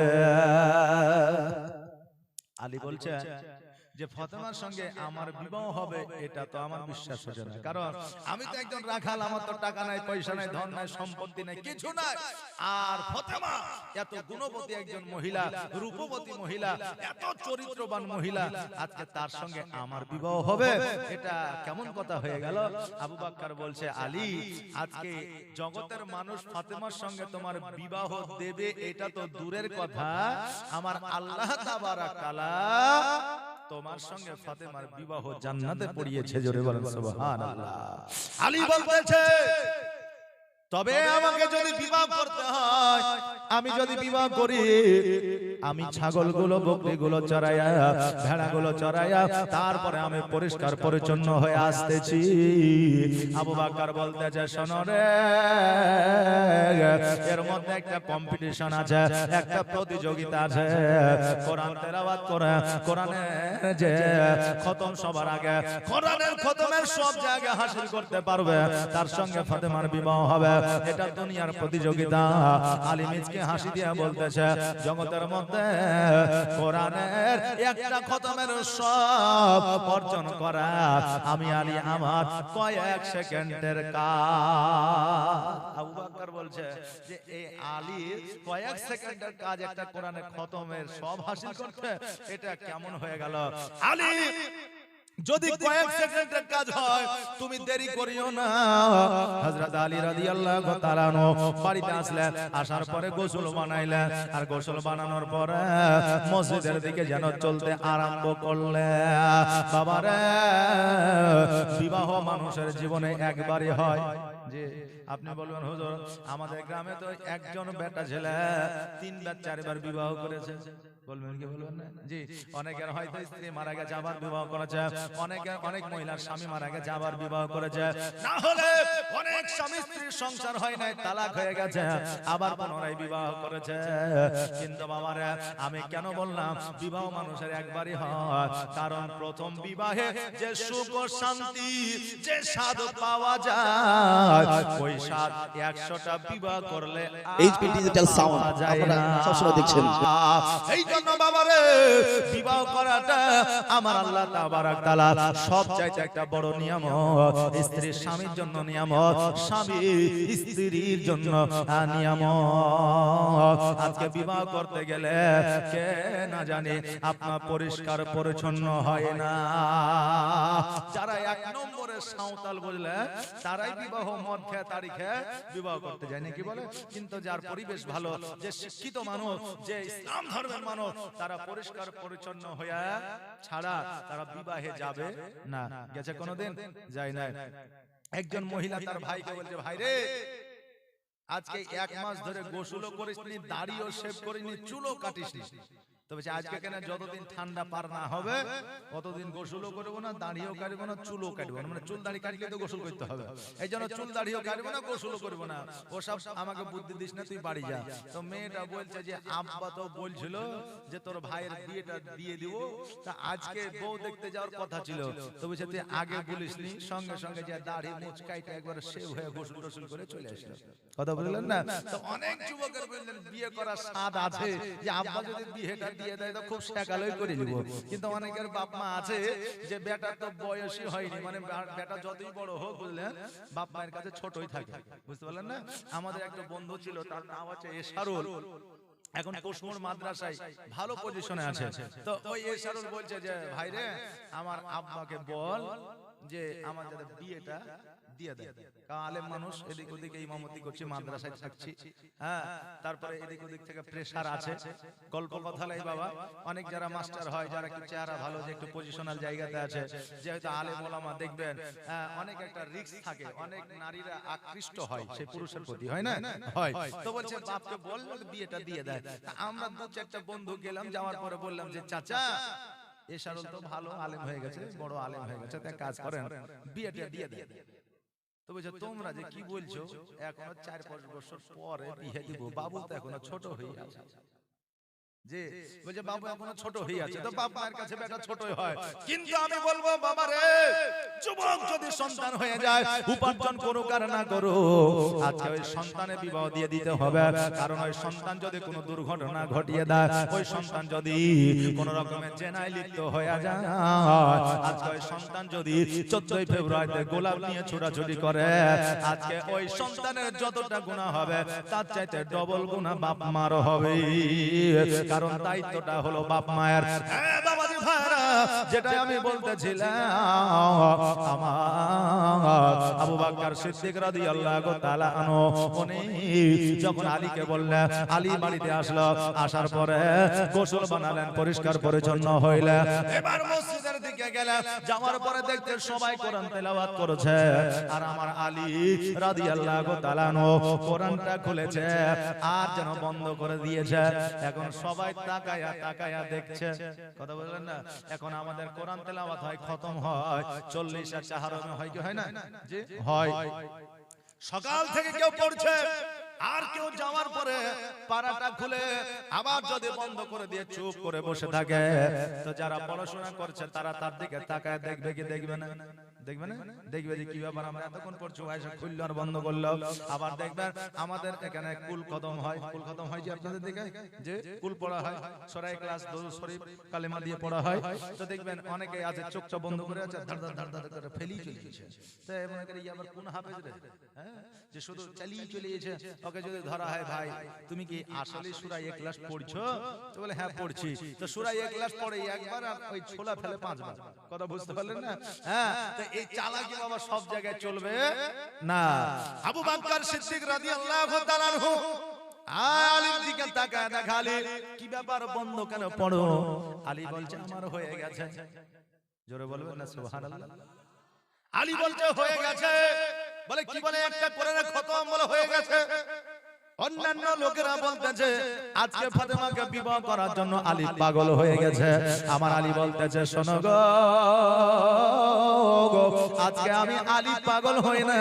আলী বলছে যে ফাতেমার সঙ্গে আমার বিবাহ হবে, এটা তো আমার বিশ্বাস হচ্ছে না, কারণ আমি তো একজন রাখাল, আমার তো টাকা নাই, পয়সা নাই, ধন নাই, সম্পত্তি নাই, কিছু নাই। আর ফাতেমা এত গুণবতী একজন মহিলা, রূপবতী মহিলা, এত চরিত্রবান মহিলা, আজকে তার সঙ্গে আমার বিবাহ হবে, এটা কেমন কথা হয়ে গেল? আবু বকর বলছে, আলী আজকে জগতের মানুষ ফাতেমার সঙ্গে তোমার বিবাহ দেবে এটা তো দূরের কথা, আমার আল্লাহ তাবারাক তাআলা তোমার সঙ্গে ফাতেমার বিবাহ জান্নাতে পড়িয়েছে। জোরে বলেন সুবহানাল্লাহ। আলী বলতেছে, তবে আমাকে যদি বিবাহ করতে হয়, আমি যদি বিবাহ করি, আমি ছাগলগুলো বকরিগুলো চড়াইয়া ভেড়াগুলো চড়াইয়া তারপরে আমি পরিষ্কার পরিচ্ছন্ন হয়ে আসতেছি। আবু বকর বলতেছে, শোনো রে, এর মধ্যে একটা কম্পিটিশন আছে, একটা প্রতিযোগিতা আছে। কোরআন তেলাওয়াত করে কোরআনের যে খতম সবার আগে, কোরআনের খতমের সব জায়গা হাসিল করতে পারবে, তার সঙ্গে ফাতেমার বিবাহ হবে। এটা দুনিয়ার প্রতিযোগিতা। আলী মিজকে হাসি দিয়ে বলতেছে, জগতের মধ্যে কোরআনের একটা খতমের সব অর্জন করা আমি আলী আমার কয়েক সেকেন্ডের কাজ। আবু বকর বলছে যে এই আলী কয়েক সেকেন্ডের কাজ একটা কোরআনের খতমের সব হাসিল করতে, এটা কেমন হয়ে গেল? আলী যদি কয়েক সেকেন্ডের কাজ হয় তুমি দেরি করিও না। হযরত আলী রাদিয়াল্লাহু তাআলা বাড়িতে আসলেন, আসার পরে গোসল বানাইলেন, আর গোসল বানানোর পরে মসজিদের দিকে যেন চলতে আরম্ভ করলেন। বাবারে, বিবাহ মানুষের জীবনে একবারই হয়। যে আপনি বলবেন, হুজুর আমাদের গ্রামে তো একজন বেটা ছেলে 3 বার 4 বার বিবাহ করেছে। বলবেন কি বলবেন না? জি, অনেকের হয়তো স্ত্রী মারা গেছে আবার বিবাহ করেছে, অনেক মহিলার স্বামী মারা গেছে আবার বিবাহ করেছে, না হলে অনেক স্বামী স্ত্রীর সংসার হয় নাই, তালাক হয়ে গেছে, আবার পুনরায় বিবাহ করেছে। কিন্তু বাবারা, আমি কেন বললাম বিবাহ মানুষের একবারই হয়? কারণ প্রথম বিবাহে যে সুখ ও শান্তি, যে স্বাদ পাওয়া যায়, ওই স্বাদ 100টা বিবাহ করলে HP ডিজিটাল সাউন্ড আপনারা সবসময় দেখছেন। এই জন্য বাবারে, বিবাহ করাটা আমার আল্লাহ তাবারক তাআলা সবচাইতে একটা বড় নিয়ামত। স্ত্রী স্বামীর জন্য নিয়ামত, স্বামী স্ত্রীর জন্য নিয়ামত। আজকে বিবাহ করতে গেলে কে না জানে আপনার পরিষ্কার পরিচ্ছন্ন হয় না। যারা 1 নম্বরের সাঁওতাল বুঝলে, তারাই বিবাহ মদ খেয়ে তারিখে বিবাহ করতে যায় নাকি বলে। কিন্তু যার পরিবেশ ভালো, যে শিক্ষিত মানুষ, যে ইসলাম ধর্মের মানুষ, তারা পরিষ্কার পরিচ্ছন্ন হয়ে ছাড়া তারা বিবাহে যাবে না। গেছে কোনোদিন? যায় না। একজন মহিলা তার ভাইকে বলছে, ভাই রে, আজকে 1 মাস ধরে গোসলও করিসনি, দাড়িও শেভ করিনি, চুলও কাটিসনি। তবে আজকে কেন, যতদিন ঠান্ডা পার না হবে ততদিন গোসলও করবো না, দাড়িও কাটবো না, চুলও কাটবো না। মানে চুল দাড়ি কাটলে তো গোসল করতে হবে, এই জন্য চুল দাড়িও কাটবো না, গোসলও করবো না। ওসব আমাকে বুদ্ধি দিস না, তুই বাড়ি যা। তো মেয়েটা বলছে যে আব্বা তো বলছিল যে তোর ভাইয়ের বিয়েটা দিয়ে দিব, তা আজকে বউ দেখতে যাওয়ার কথা ছিল, তো বলছে তুই আগে বলিসনি, সঙ্গে সঙ্গে যে দাড়ি মুছ কাইটা একবার শেভ হয়ে গোসল টোসল করে চলে আসলো। কথা বললেন না? তো অনেক যুবকের বললেন বিয়ে করার স্বাদ আছে, যে আব্বা যদি বিয়েটা দিয়ে দেয় তো খুব সেকালই করে দিব। কিন্তু অনেকের বাপ মা আছে যে বেটা তো বয়সই হয়নি, মানে বেটা যতই বড় হোক বুঝলেন, বাপ মায়ের কাছে ছোটই থাকে। বুঝতে পারলেন না? আমাদের একটা বন্ধু ছিল, তার নাম হচ্ছে এশারুল, এখন কোসমোর মাদ্রাসায় ভালো পজিশনে আছে। তো ওই এশারুল বলছে যে ভাই রে, আমার আব্বাকে বল যে আমার যাতে বিয়েটা দিয়ে দেয়। কারণ আলেম মানুষ, এদিক ওদিক ইমামতি করছি, মাদ্রাসায় থাকছি, হ্যাঁ, তারপরে এদিক ওদিক থেকে প্রেসার আছে। গল্প কথা লাই বাবা, অনেক যারা মাস্টার হয়, যারা কি চেহারা ভালো, যে একটু পজিশনাল জায়গাতে আছে, যেহেতু আলেম ওলামা দেখবেন অনেক একটা রিস্ক থাকে, অনেক নারীরা আকৃষ্ট হয় সেই পুরুষের প্রতি, হয় না? হয়। তো বলছে বাপকে বল বিয়েটা দিয়ে দেয়। আমরা 2-4টা বন্ধু গেলাম, যাওয়ার পরে বললাম যে চাচা, এশারুল তো ভালো আলেম হয়ে গেছে, বড় আলেম হয়ে গেছে, তাই কাজ করেন, বিয়েটা দিয়ে দেয়। তো বলছে তোমরা যে কি বলছো, এখনো 4-5 বছর পরে বিয়ে দিব, বাবু তো এখনো ছোট হয়ে আছে। যে বলছে বাবু এখনো ছোট হয়ে আছে, তো বাপ মায়ের কাছে বেটা ছোটই হয়। কিন্তু আমি বলবো বাবা রে, যুবক যদি সন্তান হয়ে যায়, উপার্জন করুক আর না করুক, আজকে ওই সন্তানের বিবাহ দিয়ে দিতে হবে। কারণ ওই সন্তান যদি কোনো দুর্ঘটনা ঘটিয়ে দেয়, ওই সন্তান যদি কোন রকমের জেনায় লিপ্ত হয়ে যায়, আজকে ওই সন্তান যদি 14ই ফেব্রুয়ারিতে গোলাপ নিয়ে ছোটাছুটি করে, আজকে ওই সন্তানের যতটা গুনাহ হবে তার চাইতে ডবল গুনাহ বাপ মার হবে। কারণ দায়িত্বটা হলো বাপ মায়ের। হ্যাঁ বাবাজি ভাইরা, যেটা আমি বলতেছিলাম, আমার আবু বকর সিদ্দিক রাদিয়াল্লাহু তাআলা আনহু, উনি যখন আলীকে বললেন, আলী বাড়িতে আসলো, আসার পরে গোসল বানালেন, পরিষ্কার পরিচ্ছন্ন হইলেন, এবার মসজিদের দিকে গেলেন, যাওয়ার পরে দেখতে সবাই কোরআন তেলাওয়াত করেছে, আর আমার আলী রাদিয়াল্লাহু তাআলা আনহু কোরআনটা খুলেছে আর যেন বন্ধ করে দিয়েছে। এখন সবাই তাকায়া তাকায়া দেখছে। কথা বললেন না? এখন আমাদের কোরআন তেলাওয়াত হয়, খতম হয় 40 আর চাহারমে হয় কি হয় না? জি হয়। সকাল থেকে কেউ পড়ছে, আর কেউ যাওয়ার পরে পারাটা খুলে আবার যদি বন্ধ করে দিয়ে চুপ করে বসে থাকে, তো যারা পড়াশোনা করছে তারা তার দিকে তাকায় দেখবে কি দেখবে না? দেখবে না? দেখবে যে কি ব্যাপার, আমরা এতক্ষণ পড়ছি, ওয়াইসা খুললো আর বন্ধ করলো। আবার দেখবেন আমাদের এখানে কুল খতম হয়, কুল খতম হয় যে আপনাদের দিকে যে কুল পড়া হয়, সূরা ইখলাস, দরুদ শরীফ, কালেমা দিয়ে পড়া হয়। তো দেখবেন অনেকে আছে চোখটা বন্ধ করে আছে, ধার ধার ধার করে ফেলি চলেছে। তো মনে করি আবার কোন হাফেজ রে, হ্যাঁ, যে শুধু চালিয়ে চলেছে। ওকে যদি ধরা হয়, ভাই তুমি কি আসলে সূরা ইখলাস পড়ছো? তো বলে হ্যাঁ পড়ছি। তো সূরা ইখলাস পড়ে একবার আর ওই ছোলা ফেলে 5 বার। কথা বুঝতে পারলেন না? হ্যাঁ, তো এই চালাকি বাবা সব জায়গায় চলবে না। আবু বকর সিদ্দিক রাদিয়াল্লাহু তাআলা আনহু আলীর দিকে তাকায় দেখা, আলী কি ব্যাপার, বন্ধ কেন পড়ো? আলী বলছে আমার হয়ে গেছে। জোরে বলবেন না সুবহানাল্লাহ? আলী বলছে হয়ে গেছে। বলে কি বলে, একটা কোরআনে খতম বলে হয়ে গেছে। ও অন্যান্য লোকেরা বলতেছে আজকে ফাতেমাকে বিবাহ করার জন্য আলী পাগল হয়ে গেছে। আমার আলী বলতেছে শোনো গো, আজকে আমি আলী পাগল হই না,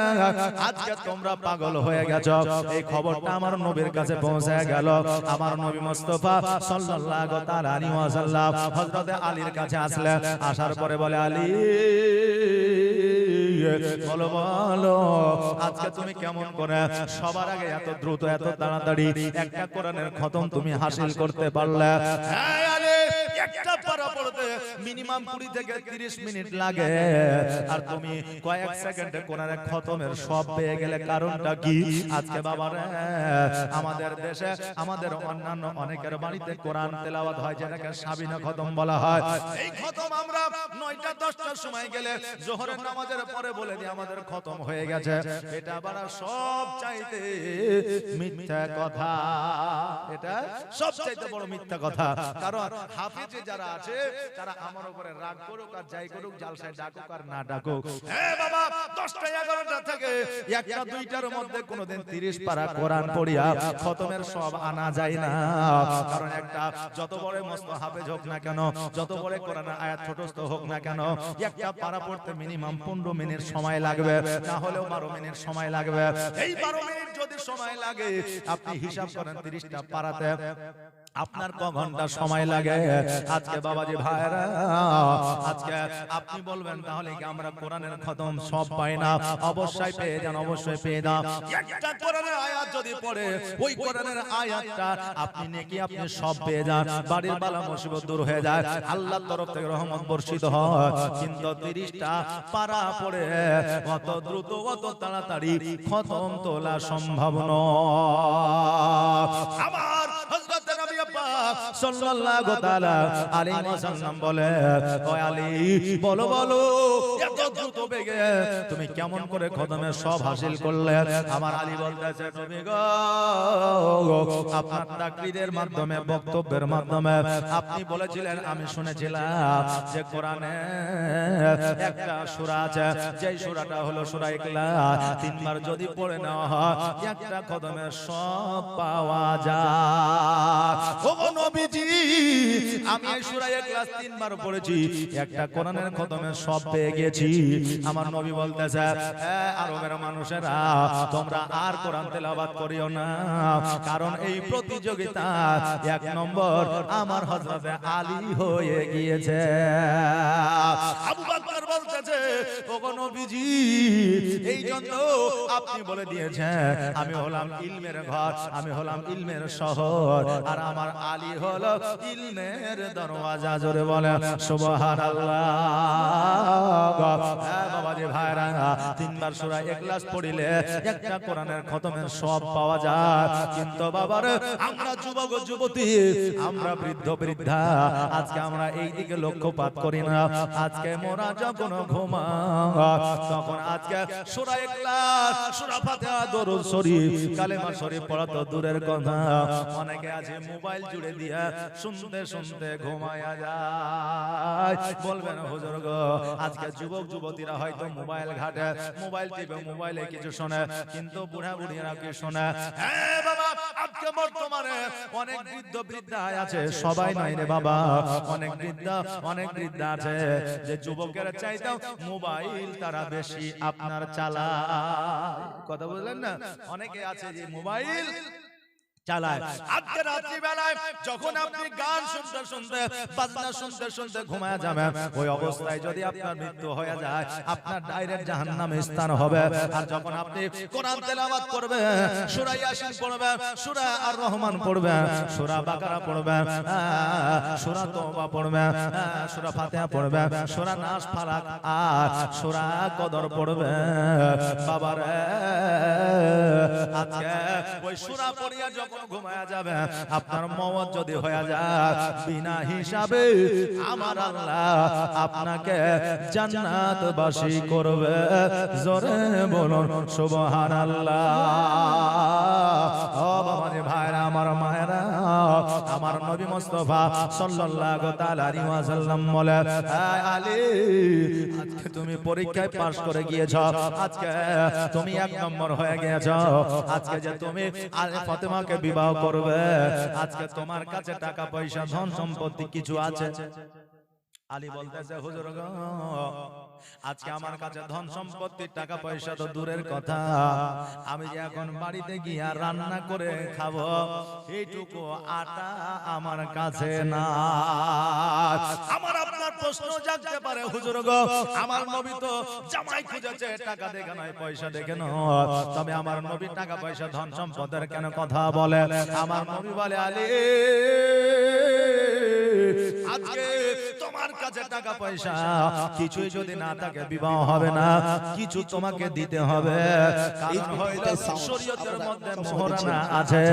আজকে তোমরা পাগল হয়ে গেছো। এই খবরটা আমার নবীর কাছে পৌঁছে গেল। আমার নবী মুস্তাফা সাল্লাল্লাহু তাআলা আলাইহি ওয়াসাল্লাম হযরত আলীর কাছে আসলেন। আসার পরে বলে আলী বলো বলো আজকে তুমি কেমন করে সবার আগে এত দ্রুত এত তাড়াতাড়ি একটা কোরআনের খতম তুমি হাসিল করতে পারলে? হ্যাঁ আলী, একটা পারা পড়তে মিনিমাম 20 থেকে 30 মিনিট লাগে, আর তুমি কয়েক সেকেন্ডে কোরআনের খতমের সব পেয়ে গেলে। কারণটা কি? আজকে বাবারে আমাদের দেশে আমাদের অন্যান্য অনেকের বাড়িতে কোরআন তেলাওয়াত হয়, যেটাকে সাবিনা খতম বলা হয়। এই খতম আমরা 9টা 10টার সময় গেলে জোহরের নামাজের পরে বলে দিই আমাদের খতম হয়ে গেছে। এটা বাড়া সব চাইতে মিথ্যা কথা, এটা সব চাইতে বড় মিথ্যা কথা। কারণ হাফিজ যারা আছে তারা আমার উপরে রাগ করুক আর যাই করুক, জালসায় ডাকুক আর না ডাকুক, হ্যাঁ বাবা 10টা 11টা থেকে 1টা 2টার মধ্যে কোনোদিন 30 পারা কোরআন পড়িয়া খতমের সব আনা যায় না। কারণ একটা যত বড় মস্ত হাফেজ হোক না কেন, যত বড় কোরআনের আয়াত ছোটস্থ হোক না কেন, একটা পারা পড়তে মিনিমাম 15 মিনিট সময় লাগবে, না হলেও 12 মিনিট সময় লাগবে। এই 12 মিনিট যদি সময় লাগে আপনি হিসাব করেন 30টা পারাতে আপনার ক ঘন্টা সময় লাগে। আজকে বাবাজি ভাইরা আজকে আপনি বলবেন তাহলে কি আমরা কোরআনের খতম সব পাই না? অবশ্যই পেয়ে যান, অবশ্যই পেয়ে যান। একটা কোরআনের আয়াত যদি পড়ে ওই কোরআনের আয়াতটা আপনি নেকি আপনি সব পেয়ে যান, বাড়ির বালা মুসিবত দূর হয়ে যায়, আল্লাহর তরফ থেকে রহমত বর্ষিত হয়। কিন্তু 30টা পারা পড়ে অত দ্রুত অত তাড়াতাড়ি খতম তোলা সম্ভব নয়। আমার হযরত নবী পাক সাল্লাল্লাহু তাআলা আলাইহি ওয়াসাল্লাম বলে ও আলী বলো বলো এত দ্রুত বেগে তুমি কেমন করে খতমের সব হাসিল করলে? আমার আলী বলতেছে নবী গো, আপনার তাকরীরের মাধ্যমে বক্তব্যের মাধ্যমে আপনি বলেছিলেন, আমি শুনেছিলাম যে কোরআনে একটা সূরা আছে, যেই সূরাটা হলো সূরা ইখলাস, 3 বার যদি পড়ে নেওয়া হয় একটা খতমের সব পাওয়া যায়। ওগো নবীজি, আমি এই সূরা ইখলাস 3 বার পড়েছি, একটা কোরআনের খতমের সব পেয়ে গেছি। আমার নবী বলতেছে আরবের মানুষেরা তোমরা আর কোরআন তেলাওয়াত করিও না, কারণ এই প্রতিযোগিতা 1 নম্বর আমার হযরত আলী হয়ে গিয়েছে। আবু বকর বলতেছে ওগো নবীজি, এই জন্য আপনি বলে দিয়েছেন আমি হলাম ইলমের ঘর, আমি হলাম ইলমের শহর, আর আমার আলী হলো ইলমের দরওয়াজা। জোরে বলে সুবহানাল্লাহ। হ্যাঁ বাবাজি ভাইরা, 3 বার সূরা ইখলাস পড়িলে একটা কোরআনের খতমের সব পাওয়া যায়। কিন্তু বাবারে আমরা যুবক যুবতী, আমরা বৃদ্ধ বৃদ্ধা, আজকে আমরা এই দিকে লক্ষ্যপাত করি না। আজকে মোরা যখন ঘুমাই তখন আজকে সূরা ইখলাস, সূরা ফাতিহা, দরুদ শরীফ, কালেমা শরীফ পড়া তো দূরের কথা, অনেকে আছে মোবাইল জুড়ে দিয়া শুনতে শুনতে ঘুমায়া যায়। বলবেন হুজুর গো, আজকে যুবক যুবতীরা হয়তো মোবাইল ঘাটে, মোবাইল টিপে, মোবাইলে কিছু শোনে, কিন্তু বুড়া বুড়িরা কি শোনে? হ্যাঁ বাবা, আজকে বর্তমানে অনেক বৃদ্ধ বৃদ্ধা আছে, সবাই নাই রে বাবা, অনেক বৃদ্ধা আছে যে যুবকের চাইতেও মোবাইল তারা বেশি আপনার চালায়। কথা বললেন না? অনেকে আছে যে মোবাইল চালায়। আজকে রাত্রি বেলায় যখন আপনি গান শুনতে শুনতে, বাজনা শুনতে শুনতে ঘুমায় যাবেন, ওই অবস্থায় যদি আপনার মৃত্যু হয়ে যায় আপনার ডাইরেক্ট জাহান্নামে স্থান হবে। আর যখন আপনি কোরআন তেলাওয়াত করবেন, সূরা ইয়াসিন পড়বেন, সূরা আর রহমান পড়বেন, সূরা বাকারা পড়বেন, সূরা তওবা পড়বেন, সূরা ফাতিহা পড়বেন, সূরা নাস ফালাক আর সূরা কদর পড়বেন, বাবারে আজকে ওই সূরা পড়িয়া যখন ঘুমায়া যাবে, আপনার মওত যদি হয়ে যায় বিনা হিসাবে আমার আল্লাহ আপনাকে জান্নাতবাসী করবে। জোরে বলুন সুবহানাল্লাহ। ও বাবা রে ভাইরা, আমার মায়েরা, আমার নবী মুস্তাফা সাল্লাল্লাহু তাআলা আলাইহি ওয়াসাল্লাম বলে, আলী আজকে তুমি পরীক্ষায় পাশ করে গিয়েছো, আজকে তুমি 1 নম্বর হয়ে গিয়েছো, আজকে যে তুমি আলী ফাতেমাকে বিবাহ করবে, আজকে তোমার কাছে টাকা পয়সা ধন সম্পত্তি কিছু আছে? আলী বলতেছে, হুজুর গো, আজকে আমার কাছে ধন সম্পত্তি টাকা পয়সা তো দূরের কথা, আমি যে এখন বাড়িতে গিয়া রান্না করে খাবো এইটুকু আটা আমার কাছে না। আমার আপনার প্রশ্ন জাগতে পারে, হুজুর গো, আমার নবী তো জামাই খুঁজেছে, টাকা দেখে নয় পয়সা দেখে নয়, তবে আমার নবী টাকা পয়সা ধন সম্পদের কেন কথা বলে? আমার নবী বলে, আলী আজকে তোমার কাছে টাকা পয়সা কিছুই যদি না থাকে বিবাহ হবে না, কিছু তোমাকে দিতে হবে, কারণ হইল শরীয়তের মধ্যে মোহরানা আছে,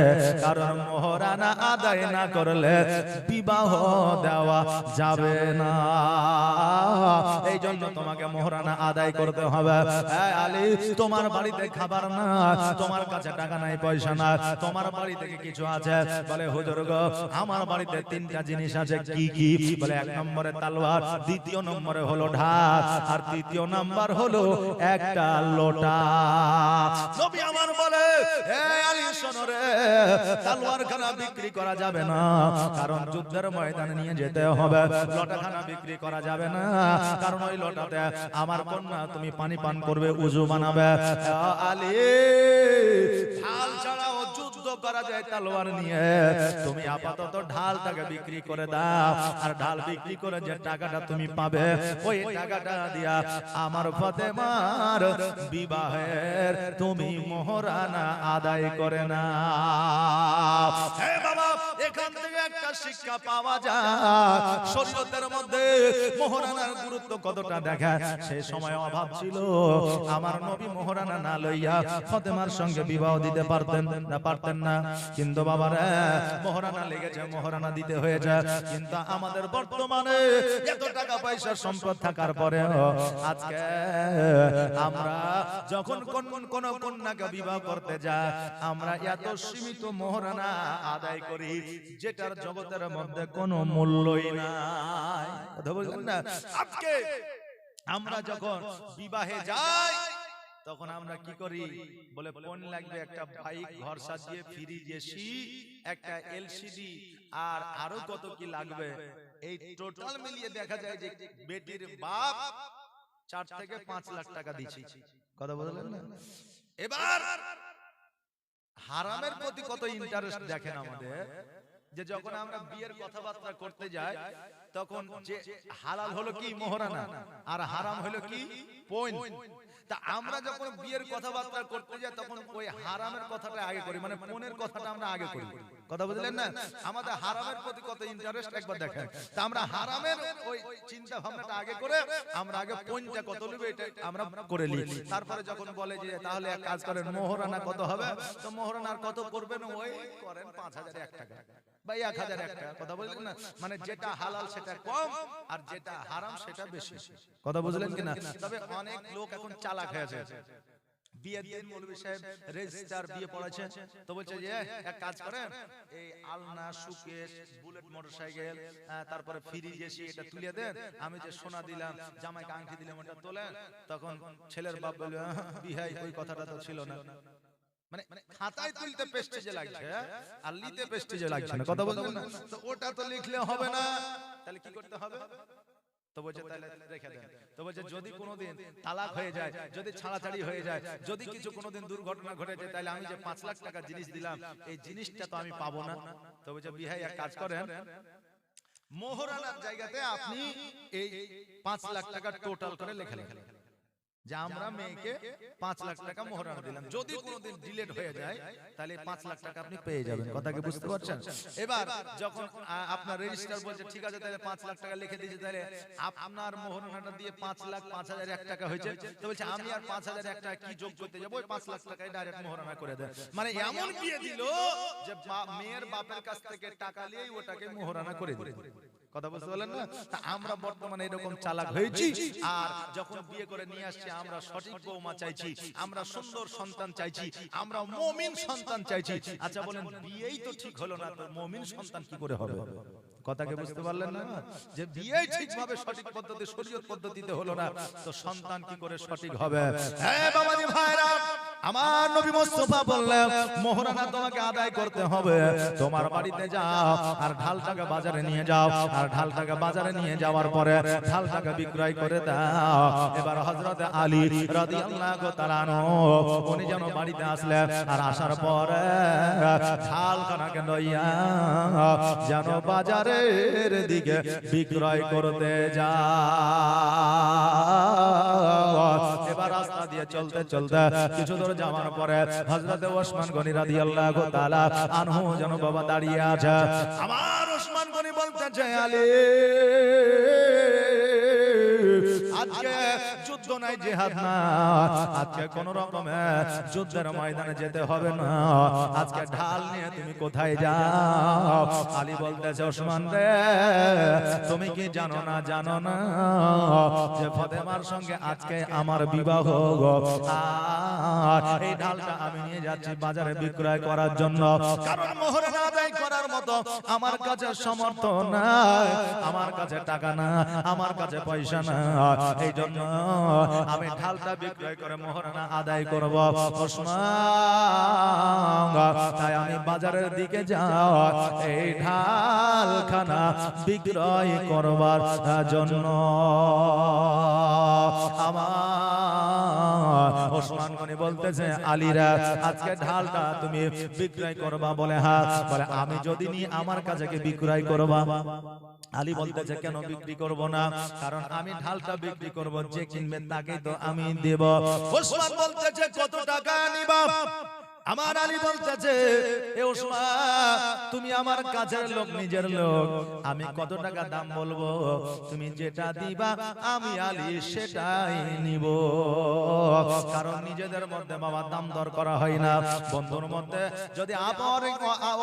কারণ মোহরানা আদায় না করলে বিবাহ দেওয়া যাবে না, এই জন্য তোমাকে মোহরানা আদায় করতে হবে। আলী তোমার বাড়িতে খাবার না, তোমার কাছে টাকা নাই পয়সা না, তোমার বাড়ি থেকে কিছু আছে? বলে, হুজুর গো, আমার বাড়িতে 3টা জিনিস আছে। কি কি? বলে, 1 নম্বরে তালওয়ার, 2য় নম্বরে হলো ঢাল, আর 3য় নাম্বার হলো একটা লোটা। নবী আমার বলে, হে আলী শোনো রে, তালওয়ারখানা বিক্রি করা যাবে না, কারণ যুদ্ধের ময়দানে নিয়ে যেতে হবে। লোটাখানা বিক্রি করা যাবে না, কারণ ওই লোটাতে আমার কন্যা তুমি পানি পান করবে, উযু বানাবে। আলী ঢাল ছাড়াও যুদ্ধ করা যায় তালোয়ার নিয়ে, তুমি আপাতত ঢালটাকে বিক্রি করে দাও, আর ঢাল বিক্রি করে যে টাকাটা তুমি পাবে, ওই টাকাটা দিয়া আমার ফাতেমার বিবাহের তুমি মোহরানা আদায় করে না। হে বাবা, এখান থেকে একটা শিক্ষা পাওয়া যায়, শরীয়তের মধ্যে মোহরানার গুরুত্ব কতটা দেখা। সেই সময় অভাব ছিল, আমার নবী মোহরানা না লইয়া ফাতেমার সঙ্গে বিবাহ দিতে পারতেন না, কিন্তু বাবারে মোহরানা লেগেছে, মোহরানা দিতে হয়েছে। কিন্তু আমাদের বর্তমানে এত টাকা পয়সা সম্পদ থাকার পরেও আজকে আমরা যখন কোন কন্যাকে বিবাহ করতে যাই, আমরা এত সীমিত মোহরানা আদায় করি, যেটার জগতের মধ্যে কোনো মূল্যই নাই। কথা বলছেন না? আজকে আমরা যখন বিবাহে যাই, তখন আমরা কি করি? বলে, ফোন লাগবে, একটা বাইক, ঘর সাজিয়ে, ফ্রিজ, এসি, একটা এলসিডি, আর আরো কত কি লাগবে। এই টোটাল মিলিয়ে দেখা যায় যে বেটির বাপ 4 থেকে 5 লাখ টাকা দিচ্ছে। কথা বললেন না? এবার হারামের প্রতি কত ইন্টারেস্ট দেখেন আমাদের, যে যখন আমরা বিয়ের কথাবার্তা করতে যাই, তখন যে হালাল হলো কি মোহরানা, আর হারাম হলো কি পণ। তা আমরা যখন বিয়ের কথাবার্তা করতে যাই, তখন ওই হারামের কথাটা আগে করি, মানে পণের কথাটা আমরা আগে করি। কথা বুঝলেন না? আমাদের হারামের প্রতি কত ইন্টারেস্ট একবার দেখেন। তা আমরা হারামের ওই চিন্তা ভাবনাটা আগে করে আমরা আগে পণটা কত নেবে এটা আমরা করে নিই। তারপরে যখন বলে যে তাহলে এক কাজ করেন, মোহরানা কত হবে, তো মোহরানার কত করবেন, ওই করেন 5001 টাকা বা 1001 টাকা। কথা বুঝলেন না? মানে যেটা হালাল সেটা কম, আর যেটা হারাম সেটা বেশি। কথা বুঝলেন কিনা? তবে অনেক লোক এখন চালাক হয়েছে। বিয়ের দিন মৌলভী সাহেব রেজিস্টার বিয়ে পড়াচ্ছে, তো বলছে যে এক কাজ করেন, এই আলনা, সুকেশ, বুলেট মোটরসাইকেল, তারপরে ফ্রিজ, এসি, এটা তুলে দেন, আমি যে সোনা দিলাম, জামাইকে আংটি দিলাম, ওটা তোলেন। তখন ছেলের বাপ বলবে, বিহাই ওই কথাটা তো ছিল না। মানে খাতায় তুলতে প্রেস্টিজে লাগছে, আর লিতে প্রেস্টিজে লাগছে না। কথা বলবেন না? তো ওটা তো লিখলে হবে না, তাহলে কি করতে হবে? তো বলছে তাহলে রেখে দেন। তো বলছে যদি কোনোদিন তালাক হয়ে যায়, যদি ছাড়াছাড়ি হয়ে যায়, যদি কিছু কোনোদিন দুর্ঘটনা ঘটে যায়, তাহলে আমি যে 5 লাখ টাকা জিনিস দিলাম, এই জিনিসটা তো আমি পাবো না। তো বলছে বিহাই এক কাজ করেন, মোহরানার জায়গাতে আপনি এই 5 লাখ টাকা টোটাল করে লিখে লেখেন যে আমরা মেয়েকে 5 লাখ টাকা মোহরানা দিলাম, যদি কোনোদিন ডিলেট হয়ে যায় তাহলে 5 লাখ টাকা আপনি পেয়ে যাবেন। কথা কি বুঝতে পারছেন? এবার যখন আপনার রেজিস্ট্রার বলছে ঠিক আছে তাহলে 5 লাখ টাকা লিখে দিয়েছে, তাহলে আপনার মোহরানাটা দিয়ে 5,05,001 টাকা হয়েছে, তো বলছে আমি আর 5,001 টাকা কি যোগ করতে যাবো, ওই 5 লাখ টাকায় ডাইরেক্ট মোহরানা করে দেন। মানে এমন বিয়ে দিল যে মেয়ের বাপের কাছ থেকে টাকা নিয়েই ওটাকে মোহরানা করে দিল। কথা বুঝতে পারলেন না? তা আমরা বর্তমানে এরকম চালাক হয়েছি, আর যখন বিয়ে করে নিয়ে আসছি আমরা সঠিক বৌমা চাইছি, আমরা সুন্দর সন্তান চাইছি, আমরা মুমিন সন্তান চাইছি। আচ্ছা বলেন, বিয়েই তো ঠিক হলো না, তো মুমিন সন্তান কি করে হবে? কথাকে বুঝতে পারলেন না? যে বিয়েই ঠিকভাবে সঠিক পদ্ধতি শরীয়ত পদ্ধতিতে হলো না, তো সন্তান কি করে সঠিক হবে? হ্যাঁ বাবাজি ভাইরা, আমার নবী মুস্তাফা বললেন মোহরানা তোমাকে আদায় করতে হবে। তোমার বাড়িতে যাও আর ঢালটাকে বাজারে নিয়ে যাও, আর ঢালটাকে বাজারে নিয়ে যাওয়ার পরে ঢালটাকে বিক্রয় করে দাও। এবার হযরত আলী রাদিয়াল্লাহু তাআলা আনহু উনি যেন বাড়িতে আসলেন, আর আসার পরে ঢালখানাকে লইয়া যেন বাজারের দিকে বিক্রয় করতে যাও। এবার রাস্তা দিয়ে চলতে চলতে কিছু দূর যাওয়ার পরে হযরত ওসমান গনি রাদিয়াল্লাহু তাআলা আনহু যেন বাবা দাঁড়িয়ে আছে। আমার ওসমান গনি বলতেছে, আলী আজকে যুদ্ধ নাই, জিহাদ না, আজকে কোন রকমে যুদ্ধের ময়দানে যেতে হবে না, আজকে ঢাল নিয়ে তুমি কোথায় যাও? আলী বলতেছে, ওসমান রে তুমি কি জানো না যে ফাতেমার সঙ্গে আজকে আমার বিবাহ, আর এই ঢালটা আমি নিয়ে যাচ্ছি বাজারে বিক্রয় করার জন্য, কারণ মোহরানা আদায় করার মতো আমার কাছে সামর্থ্য নাই, আমার কাছে টাকা না, আমার কাছে পয়সা না, এই জন্য আমি ঢালটা বিক্রয় করে মোহরানা আদায় করব। ওসমান তাই আমি বাজারের দিকে যাও এই ঢালখানা বিক্রয় করবার জন্য। আমার ওসমান গনি বলতেছে, আলীরা আজকে ঢালটা তুমি বিক্রয় করবা? বলে হ্যাঁ। বলে আমি যদি নি আমার কাছে কি বিক্রয় করবা? আলী বলতেছে, কেন বিক্রি করব না? কারণ আমি ঢালটা বিক্রি করব, যে কিনবে তাকেই তো আমি দেব। ওসমান বলতেছে, কত টাকা নিবা? আমার আলী বলতেছে, এ ওসমান তুমি আমার কাছের লোক, নিজের লোক, আমি কত টাকা দাম বলবো, তুমি যেটা দিবা আমি আলী সেটাই নিব। কারণ নিজেদের মধ্যে বাবা দাম দর করা হয় না। বন্ধুর মধ্যে যদি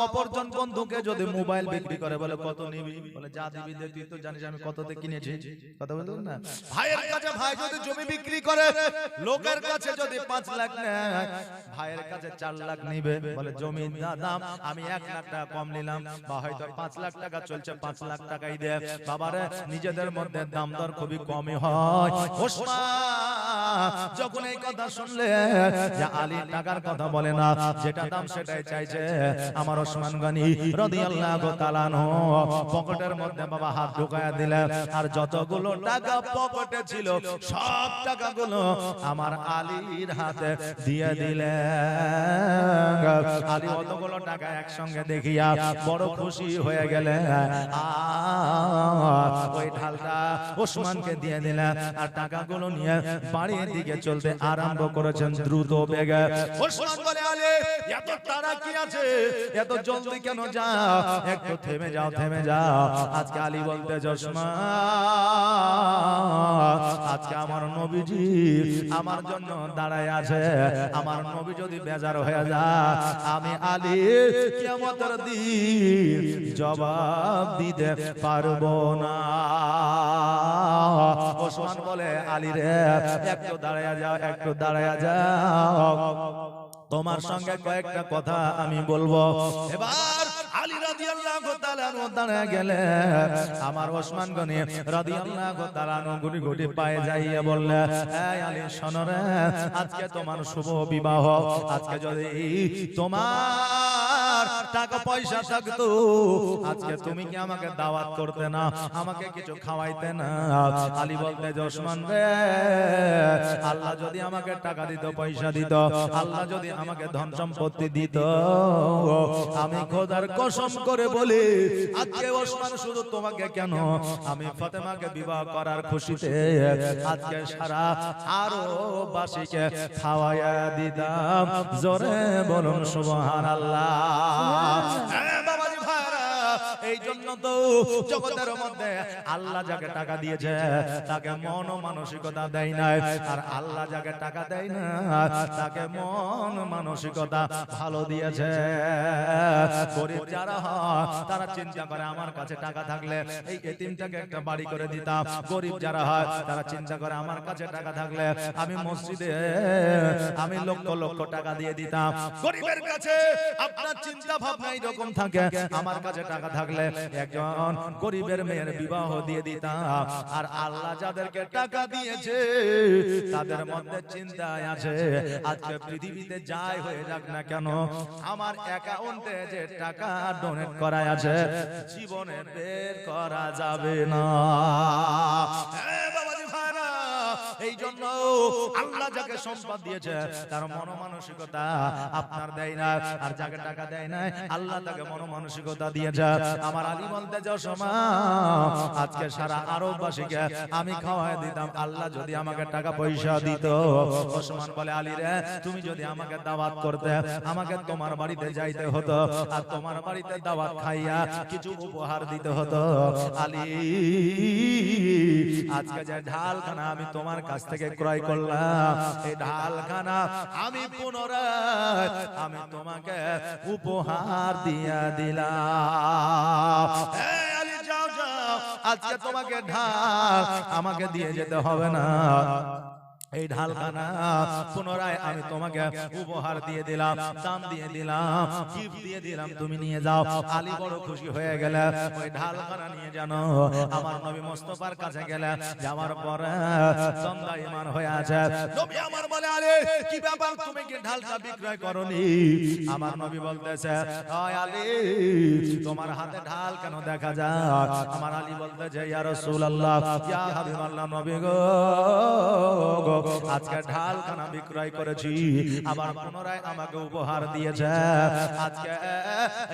অপরজন বন্ধুকে যদি মোবাইল বিক্রি করে, বলে কত নিবি? বলে যা দিবি দে, তুই তো জানিস আমি কততে কিনেছি। কথা বলুন না। ভাইয়ের কাছে ভাই যদি জমি বিক্রি করে, লোকের কাছে যদি 5 লাখ নেয়, ভাইয়ের কাছে 4 লাখ নিবে। বলে জমির দাম আমি 1 লাখ টাকা কম নিলাম, বা হয়তো 5 লাখ টাকা চলছে, 5 লাখ টাকাই দে। বাবারে নিজেদের মধ্যে দাম দর খুবই কমই হয়। ওসমান যখন এই কথা শুনলে যে আলী টাকার কথা বলে না, যেটা দাম সেটাই চাইছে, আমার ওসমান গনি রাদিয়াল্লাহু তাআলা আনহু পকেটের মধ্যে বাবা হাত ঢুকায়া দিলেন, আর যতগুলো টাকা পকেটে ছিল সব টাকাগুলো আমার আলীর হাতে দিয়ে দিলেন। আলী অতগুলো টাকা একসঙ্গে দেখিয়া বড় খুশি হয়ে গেলেন, ওই ঢালটা ওসমানকে দিয়ে দিলেন, আর টাকাগুলো নিয়ে বাড়ির দিকে চলতে আরম্ভ করেছেন দ্রুত বেগে। ওসমান বলে, আলী এত তাড়া কি আছে, এত জলদি কেন যাও? একটু থেমে যাও, থেমে যাও। আজকে আলী বলতে, ওসমান আজকে আমার নবীজি আমার জন্য দাঁড়ায় আছে, আমার নবী যদি বেজার হয়ে যায়, আমি আলী কিয়ামতের দিন জবাব দিতে পারবো না। ওসমান বলে, আলী রে একটু দাঁড়ায়া যাও, একটু দাঁড়ায়া যাও, তোমার সঙ্গে কয়েকটা কথা আমি বলবো। এবার আলী রাদিয়াল্লাহু তাআলা আনহু দাঁড়ায় গেলেন। আমার ওসমান গনি রাদিয়াল্লাহু তাআলা আনহু গুটি গুটি পায়ে যাইয়া বললেন, এই আলী শোনো রে, আজকে তোমার শুভ বিবাহ, আজকে যদি তোমার টাকা পয়সা থাকতো, আজকে তুমি কি আমাকে দাওয়াত করতে না, আমাকে কিছু খাওয়াইতে না? আলী বলতে, ওসমান রে, আল্লাহ যদি আমাকে টাকা দিত, পয়সা দিত, আল্লাহ যদি আমাকে ধন সম্পত্তি দিত, আমি খোদার কসম করে বলি আজকে ওসমান শুধু তোমাকে কেন, আমি ফাতেমাকে বিবাহ করার খুশিতে আজকে সারা আরো বাসীকে খাওয়াইয়া দিতাম। জোরে বলুন সুবহানাল্লাহ। বাবাজি ভাইরা, এই জন্য তো জগতের মধ্যে আল্লাহ যাকে টাকা দিয়েছে তাকে মন মানসিকতা দেয় না, আর আল্লাহ যাকে টাকা দেয় না তাকে মন মানসিকতা ভালো দিয়েছে। গরিব যারা হয় তারা চিন্তা করে আমার কাছে টাকা থাকলে এই এতিমটাকে একটা বাড়ি করে দিতাম। গরিব যারা হয় তারা চিন্তা করে আমার কাছে টাকা থাকলে আমি মসজিদে আমি লক্ষ লক্ষ টাকা দিয়ে দিতাম। গরিবের কাছে আপনার চিন্তা ভাবনা এরকম থাকে, আমার কাছে টাকা থাকলে একজন গরিবের মেয়ের বিবাহ দিয়ে দিতাম। আর আল্লাহ যাদেরকে টাকা দিয়েছে তাদের মধ্যে চিন্তায় আছে আজকে পৃথিবীতে যাই হয়ে যাক না কেন আমার অ্যাকাউন্টে যে টাকা ডোনেট করা আছে জীবনে বের করা যাবে না। এই জন্য আল্লাহ যাকে সম্পদ দিয়েছে তার মনোমানসিকতা আপনার দেয় না, আর যাকে টাকা দেয় না আল্লাহ তাকে মনোমানসিকতা দিয়েছে। আমার আলী বলতে যাও সময় আজকে সারা আরববাসীকে আমি খাওয়াই দিতাম আল্লাহ যদি আমাকে টাকা পয়সা দিত। ওসমান বলে আলী রে তুমি যদি আমাকে দাওয়াত করতে আমাকে তোমার বাড়িতে যাইতে হতো, আর তোমার বাড়িতে দাওয়াত খাইয়া কিছু উপহার দিতে হতো। আলী আজকে যে ঢালখানা আমি তোমার কাছ থেকে ক্রয় করলাম এই ঢালখানা আমি পুনরায় আমি তোমাকে উপহার দিয়া দিলাম। আলী যাও যাও আজকে তোমাকে ঢাল আমাকে দিয়ে যেতে হবে না, এই ঢালখানা পুনরায় আমি তোমাকে উপহার দিয়ে দিলাম, দাম দিয়ে দিলাম, গিফট দিয়ে দিলাম, তুমি নিয়ে যাও। আলী বড় খুশি হয়ে গেল। ওই ঢালখানা নিয়ে জানো আমার নবী মুস্তাফার কাছে গেলেন, যাওয়ার পরে দণ্ডায়মান হয়ে আছে। নবী আমার বলে আলী কি ব্যাপার তুমি কি ঢালটা বিক্রয় করনি? আমার নবী বলতেছে ওই আলী তোমার হাতে ঢাল কেন দেখা যায়? আমার আলী বলতেছে ইয়া রাসূলুল্লাহ ইয়া হাবিবাল্লাহ নবী গো আজকে ঢালখানা বিক্রয় করেছি আবার পুনরায় আমাকে উপহার দিয়েছে, আজকে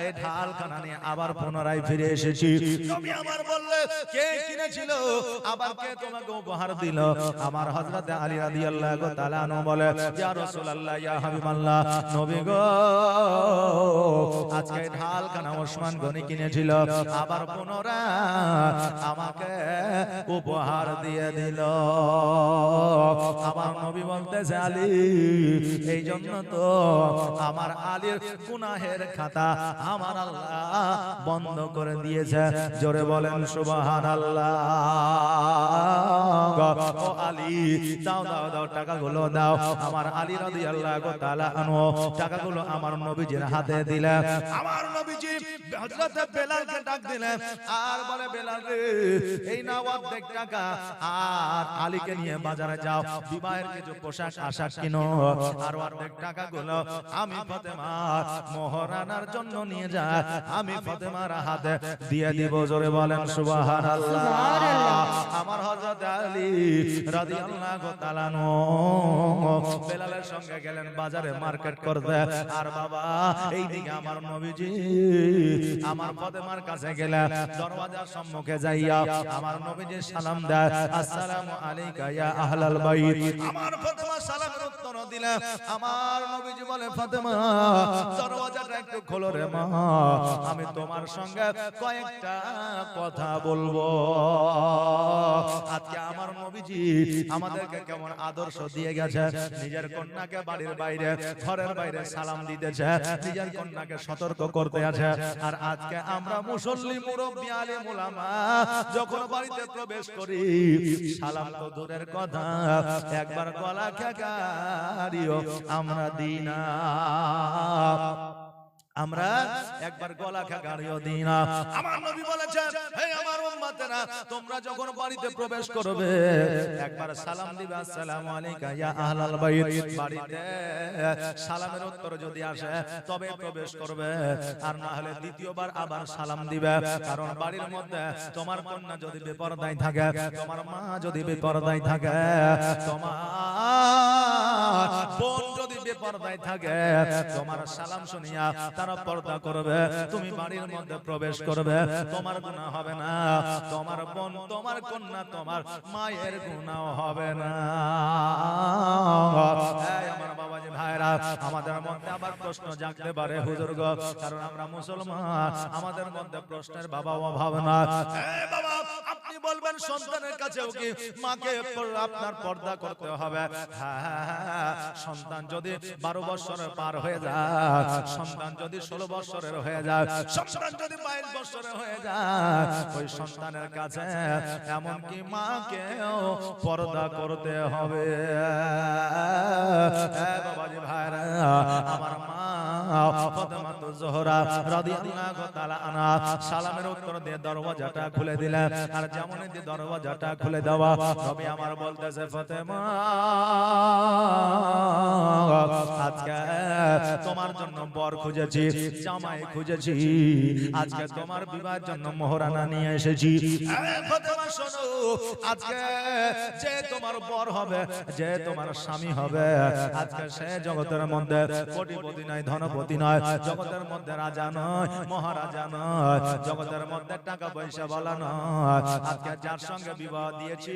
এই ঢালখানা নিয়ে আবার পুনরায় ফিরে এসেছি। নবী আমার বললে কে কিনেছিল আবার কে তোমাকে উপহার দিল? আমার হযরত আলী রাদিয়াল্লাহু তাআলা আনহু বলে ইয়া রাসূলুল্লাহ ইয়া হাবিবাল্লাহ নবী গো আজকে ঢালখানা ওসমান গনি কিনেছিল আবার পুনরায় আমাকে উপহার দিয়ে দিল। আমার নবী বলতেছে আলী এই জন্য তো আমার আলীর গুনাহের খাতা আমার আল্লাহ বন্ধ করে দিয়েছে। জোরে বলেন সুবহানাল্লাহ। ও আলী দাও দাও দাও টাকাগুলো দাও। আমার আলী রাদিয়াল্লাহু তাআলা আনহু টাকাগুলো আমার নবীজির হাতে দিলেন। আমার নবীজি হযরত বেলালকে ডাক দিলেন আর বলে বেলাল রে এই নাও অর্ধেক টাকা আর আলীকে নিয়ে বাজারে যাও বিবাহের কিছু পোশাক আশাক কিনো, আর অর্ধেক টাকাগুলো আমি ফাতেমার মোহরানার জন্য নিয়ে যাই আমি ফাতেমার হাতে দিয়ে দিব। জোরে বলেন সুবহানাল্লাহ। আমার হযরত আলী রাদিয়াল্লাহু তাআলা আনহু বেলালের সঙ্গে গেলেন বাজারে মার্কেট করতে, আর বাবা এইদিকে আমার নবীজি আমার ফাতেমার কাছে গেলেন। দরওয়াজার সম্মুখে যাইয়া আমার নবীজি সালাম দেয় আসসালামু আলাইকা ইয়া আহলাল বাইত। আমার ফাতেমা সালামের উত্তর দিলেন। আমার নবীজি বলে ফাতেমা দরওয়াজাটা একটু খোলো রে মা, আমি তোমার সঙ্গে কয়েকটা কথা বলবো। আজকে আমার নবীজি আমাদেরকে কেমন আদর্শ দিয়ে গেছে, নিজের কন্যাকে বাড়ির বাইরে ঘরের বাইরে সালাম দিতেছে, নিজের কন্যাকে সতর্ক করতে আছে। আর আজকে আমরা মুসল্লি মুরব্বি আলেম উলামা যখন বাড়িতে প্রবেশ করি সালাম তো দূরের কথা একবার গলা খেকারিও আমরা দিই না, আমরা একবার গলা খেকারিও দিই না। আমার নবী বলেছেন হে আমার উম্মতেরা তোমরা যখন বাড়িতে প্রবেশ করবে একবার সালাম দিবে আসসালামু আলাইকা ইয়া আহলাল বাইত। বাড়িতে সালামের উত্তর যদি আসে তবে প্রবেশ করবে, আর না হলে দ্বিতীয়বার আবার সালাম দিবে। কারণ বাড়ির মধ্যে তোমার কন্যা যদি বেপরদায় থাকে, তোমার মা যদি বেপরদায় থাকে, তোমার বোন যদি পর্দায় থাকে তোমার সালাম শুনিয়া তারা পর্দা করবে, তুমি বাড়ির মধ্যে প্রবেশ করবে, তোমার গুনাহ হবে না, তোমার বোন, তোমার কন্যা, তোমার মায়ের গুনাহ হবে না। আমার বাবাজি ভাইরা, আমাদের মধ্যে আবার প্রশ্ন জাগতে পারে হুজুর গো, কারণ আমরা মুসলমান, আমাদের মধ্যে প্রশ্নের বাবা অভাব না। বাবা, আপনি বলবেন সন্তানের কাছেও কি মাকে আপনার পর্দা করতে হবে? হ্যাঁ, সন্তান যদি 12 বছরের পার হয়ে যায়, সন্তান যদি 16 বছরের হয়ে যায়, সন্তান যদি 22 বছরের হয়ে যায়, ওই সন্তানের কাছে এমনকি মাকেও পর্দা করতে হবে। বাবাজি ভাইরা, আমার মা ফাতেমাতুজ জোহরা রাদিয়াল্লাহু তাআলা আনহা সালামের উত্তর দিয়ে দরওয়াজাটা খুলে দিলেন, আর যেমনই দিয়ে দরওয়াজাটা খুলে দেওয়া, নবী আমার বলতেছে, ফাতেমা আজকে তোমার জন্য বর খুঁজেছি, জামাই খুঁজেছি, আজকে তোমার বিবাহের জন্য মোহরানা নিয়ে এসেছি। ফাতেমা শোনো, আজকে যে তোমার বর হবে, যে তোমার স্বামী হবে, আজকে সে জগতের মধ্যে কোটিপতি নয়, ধনপতি নয়, জগতের মধ্যে রাজা নয়, মহারাজা নয়, জগতের মধ্যে টাকা পয়সা বলা নয়, আজকে যার সঙ্গে বিবাহ দিয়েছি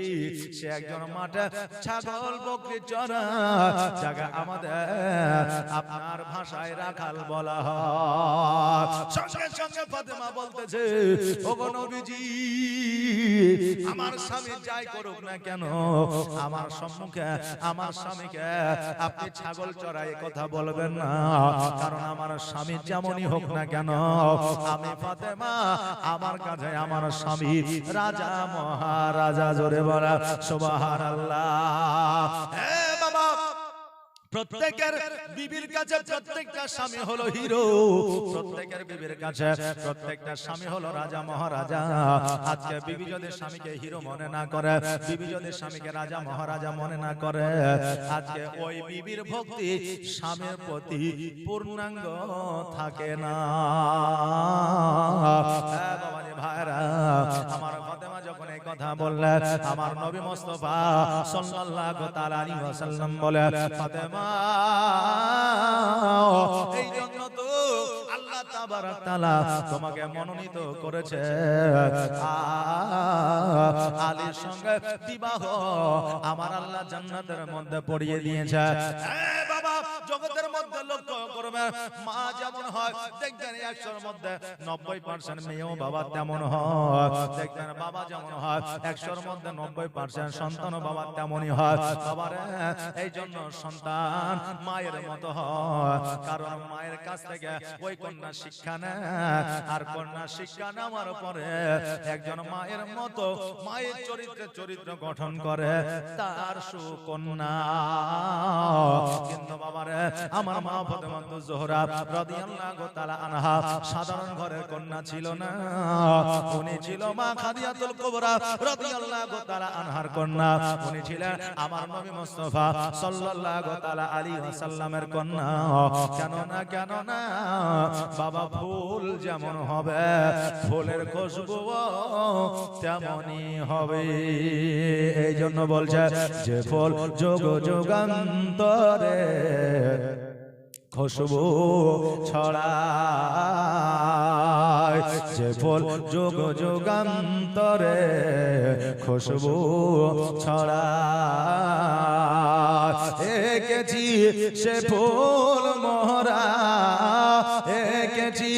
সে একজন মাঠে ছাগল বকরি চড়ায়, জায়গা আমাদের আপনার ভাষায় রাখাল বলা হয়। সঙ্গে সঙ্গে ফাতেমা বলতেছে, ওগো নবীজি, আমার স্বামী যাই করুক না কেন, আমার সম্মুখে আমার স্বামীকে আপনি ছাগল চড়াই কথা বলবেন না, কারণ আমার স্বামী যেমনই হোক না কেন, আমি ফাতেমা, আমার কাছে আমার স্বামী রাজা মহারাজা। জোরে বলা সুবহানাল্লাহ। হে বাবা, প্রত্যেকের বিবির কাছে প্রত্যেকটা স্বামী হলো হিরো, প্রত্যেকের বিবির কাছে প্রত্যেকটা স্বামী হলো রাজা মহারাজা। আজকে বিবি যদি স্বামীকে হিরো মনে না করে, বিবি যদি স্বামীকে রাজা মহারাজা মনে না করে, আজকে ওই বিবির ভক্তি স্বামীর প্রতি পূর্ণাঙ্গ থাকে না। বাবাজি ভাইরা, আমার ফাতেমা যখন এই কথা বললেন, আমার নবী মুস্তাফা সাল্লাল্লাহু তাআলা আলাইহি ওয়াসাল্লাম বলে, ফাতেমা এই জন্য তো আল্লাহ তাবারক তাআলা তোমাকে মনোনীত করেছে আলীর সঙ্গে বিবাহ আমার আল্লাহ জান্নাতের মধ্যে পড়িয়ে দিয়েছে। বাবা, জগতের মধ্যে লক্ষ্য করবে, মা যেমন হয় দেখবেন 100-র মধ্যে 90% মেয়েও বাবা তেমন হয়, দেখবেন বাবা যেমন হয় 100-র মধ্যে 90% সন্তানও বাবা তেমনই হয়। বাবার এই জন্য সন্তান মায়ের মতো হয়, কারণ মায়ের কাছ থেকে ওই কন্যা শিক্ষা নেয়, আর কন্যা শিক্ষা নেওয়ার পরে একজন মায়ের মতো মায়ের চরিত্র গঠন করে তার সুকন্যা। কিন্তু বাবারে, আমার মা ফাতেমাতুজ জোহরা রাদিয়াল্লাহু তাআলা আনহা সাধারণ ঘরের কন্যা ছিল না, উনি ছিল মা খাদিজাতুল কুবরা রাদিয়াল্লাহু তাআলা আনহার কন্যা, উনি ছিলেন আমার নবী মুস্তাফা সাল্লাল্লাহু তাআলা আলাইহি ওয়াসাল্লামের কন্যা। কেন না বাবা, ফুল যেমন হবে ফুলের খুশবু তেমনই হবে। এই জন্য বলছে, যে ফুল যোগ যুগান্তরে খুশবু ছড়ায়, যে ফুল যুগ যুগান্তরে খুশবু ছড়ায়, এঁকেছি সে ফুল মোহরা, এঁকেছি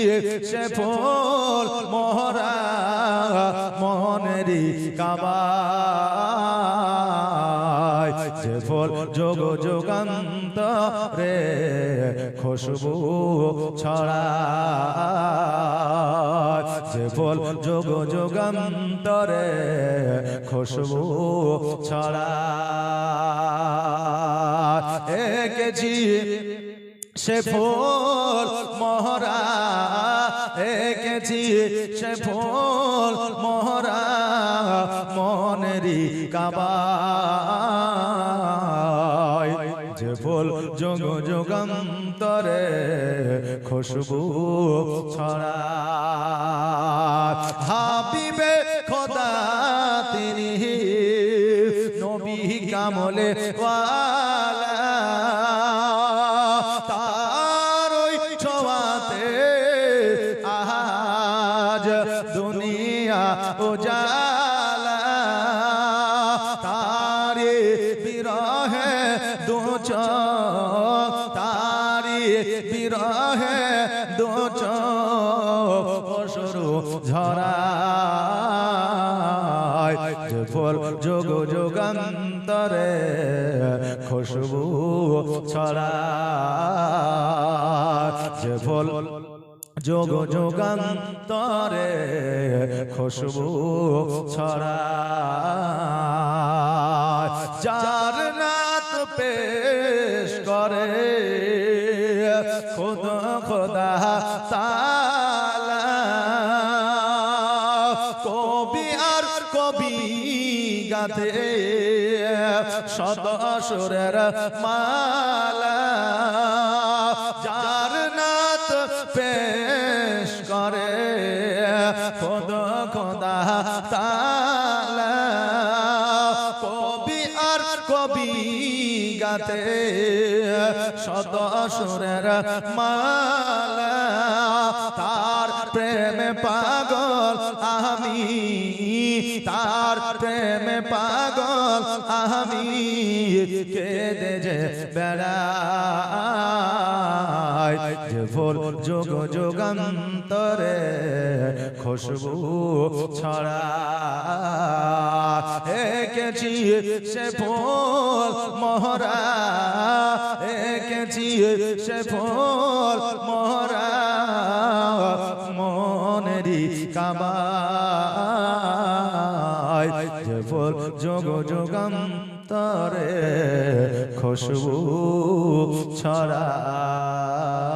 সে ফুল মোহরা মনেরই কাবায়, যে ফুল যোগ যুগান্তরে খুশবু ছড়ায়, যে ফুল যোগ যুগান্তরে খুশবু ছড়ায়, এঁকেছি সে ফুল মোহরা, এঁকেছি সে ফুল মোহরা মনেরই কাবায়, যে ফুল যোগ যুগান্তরে খুশবু ছড়ায়। হাবিবে খোদা তিনি নবী কামলে ওয়ালা, জ্বালা তারি বিরহে দু চোখ তারি বিরহে দু চোখ অসরু ঝরায় যে ফুল যোগ যোগান্তরে খুশবু ছড়ায় যে ফুল যোগ যোগান্তরে খুশবু ছড়ায় যার নাত পেশ করে খুদা খুদা তাআলা কবি আর কবি গাথে শত সুরের মালা যার নাত পেশ করে খোদা খোদা তাআলা কবি আর কবি গাতে শত সুরের মালা তার প্রেমে পাগল আমি তার প্রেমে পাগল আমি কেঁদে যে বেড়াই যে ফুল যোগ যোগান্তরে খুশবু ছড়ায় এঁকেছি সে ফুল মোহরা এঁকেছি সে ফুল মোহরা মনেরই কাবায় যে ফুল যোগ যোগান্তরে খুশবু ছড়ায়।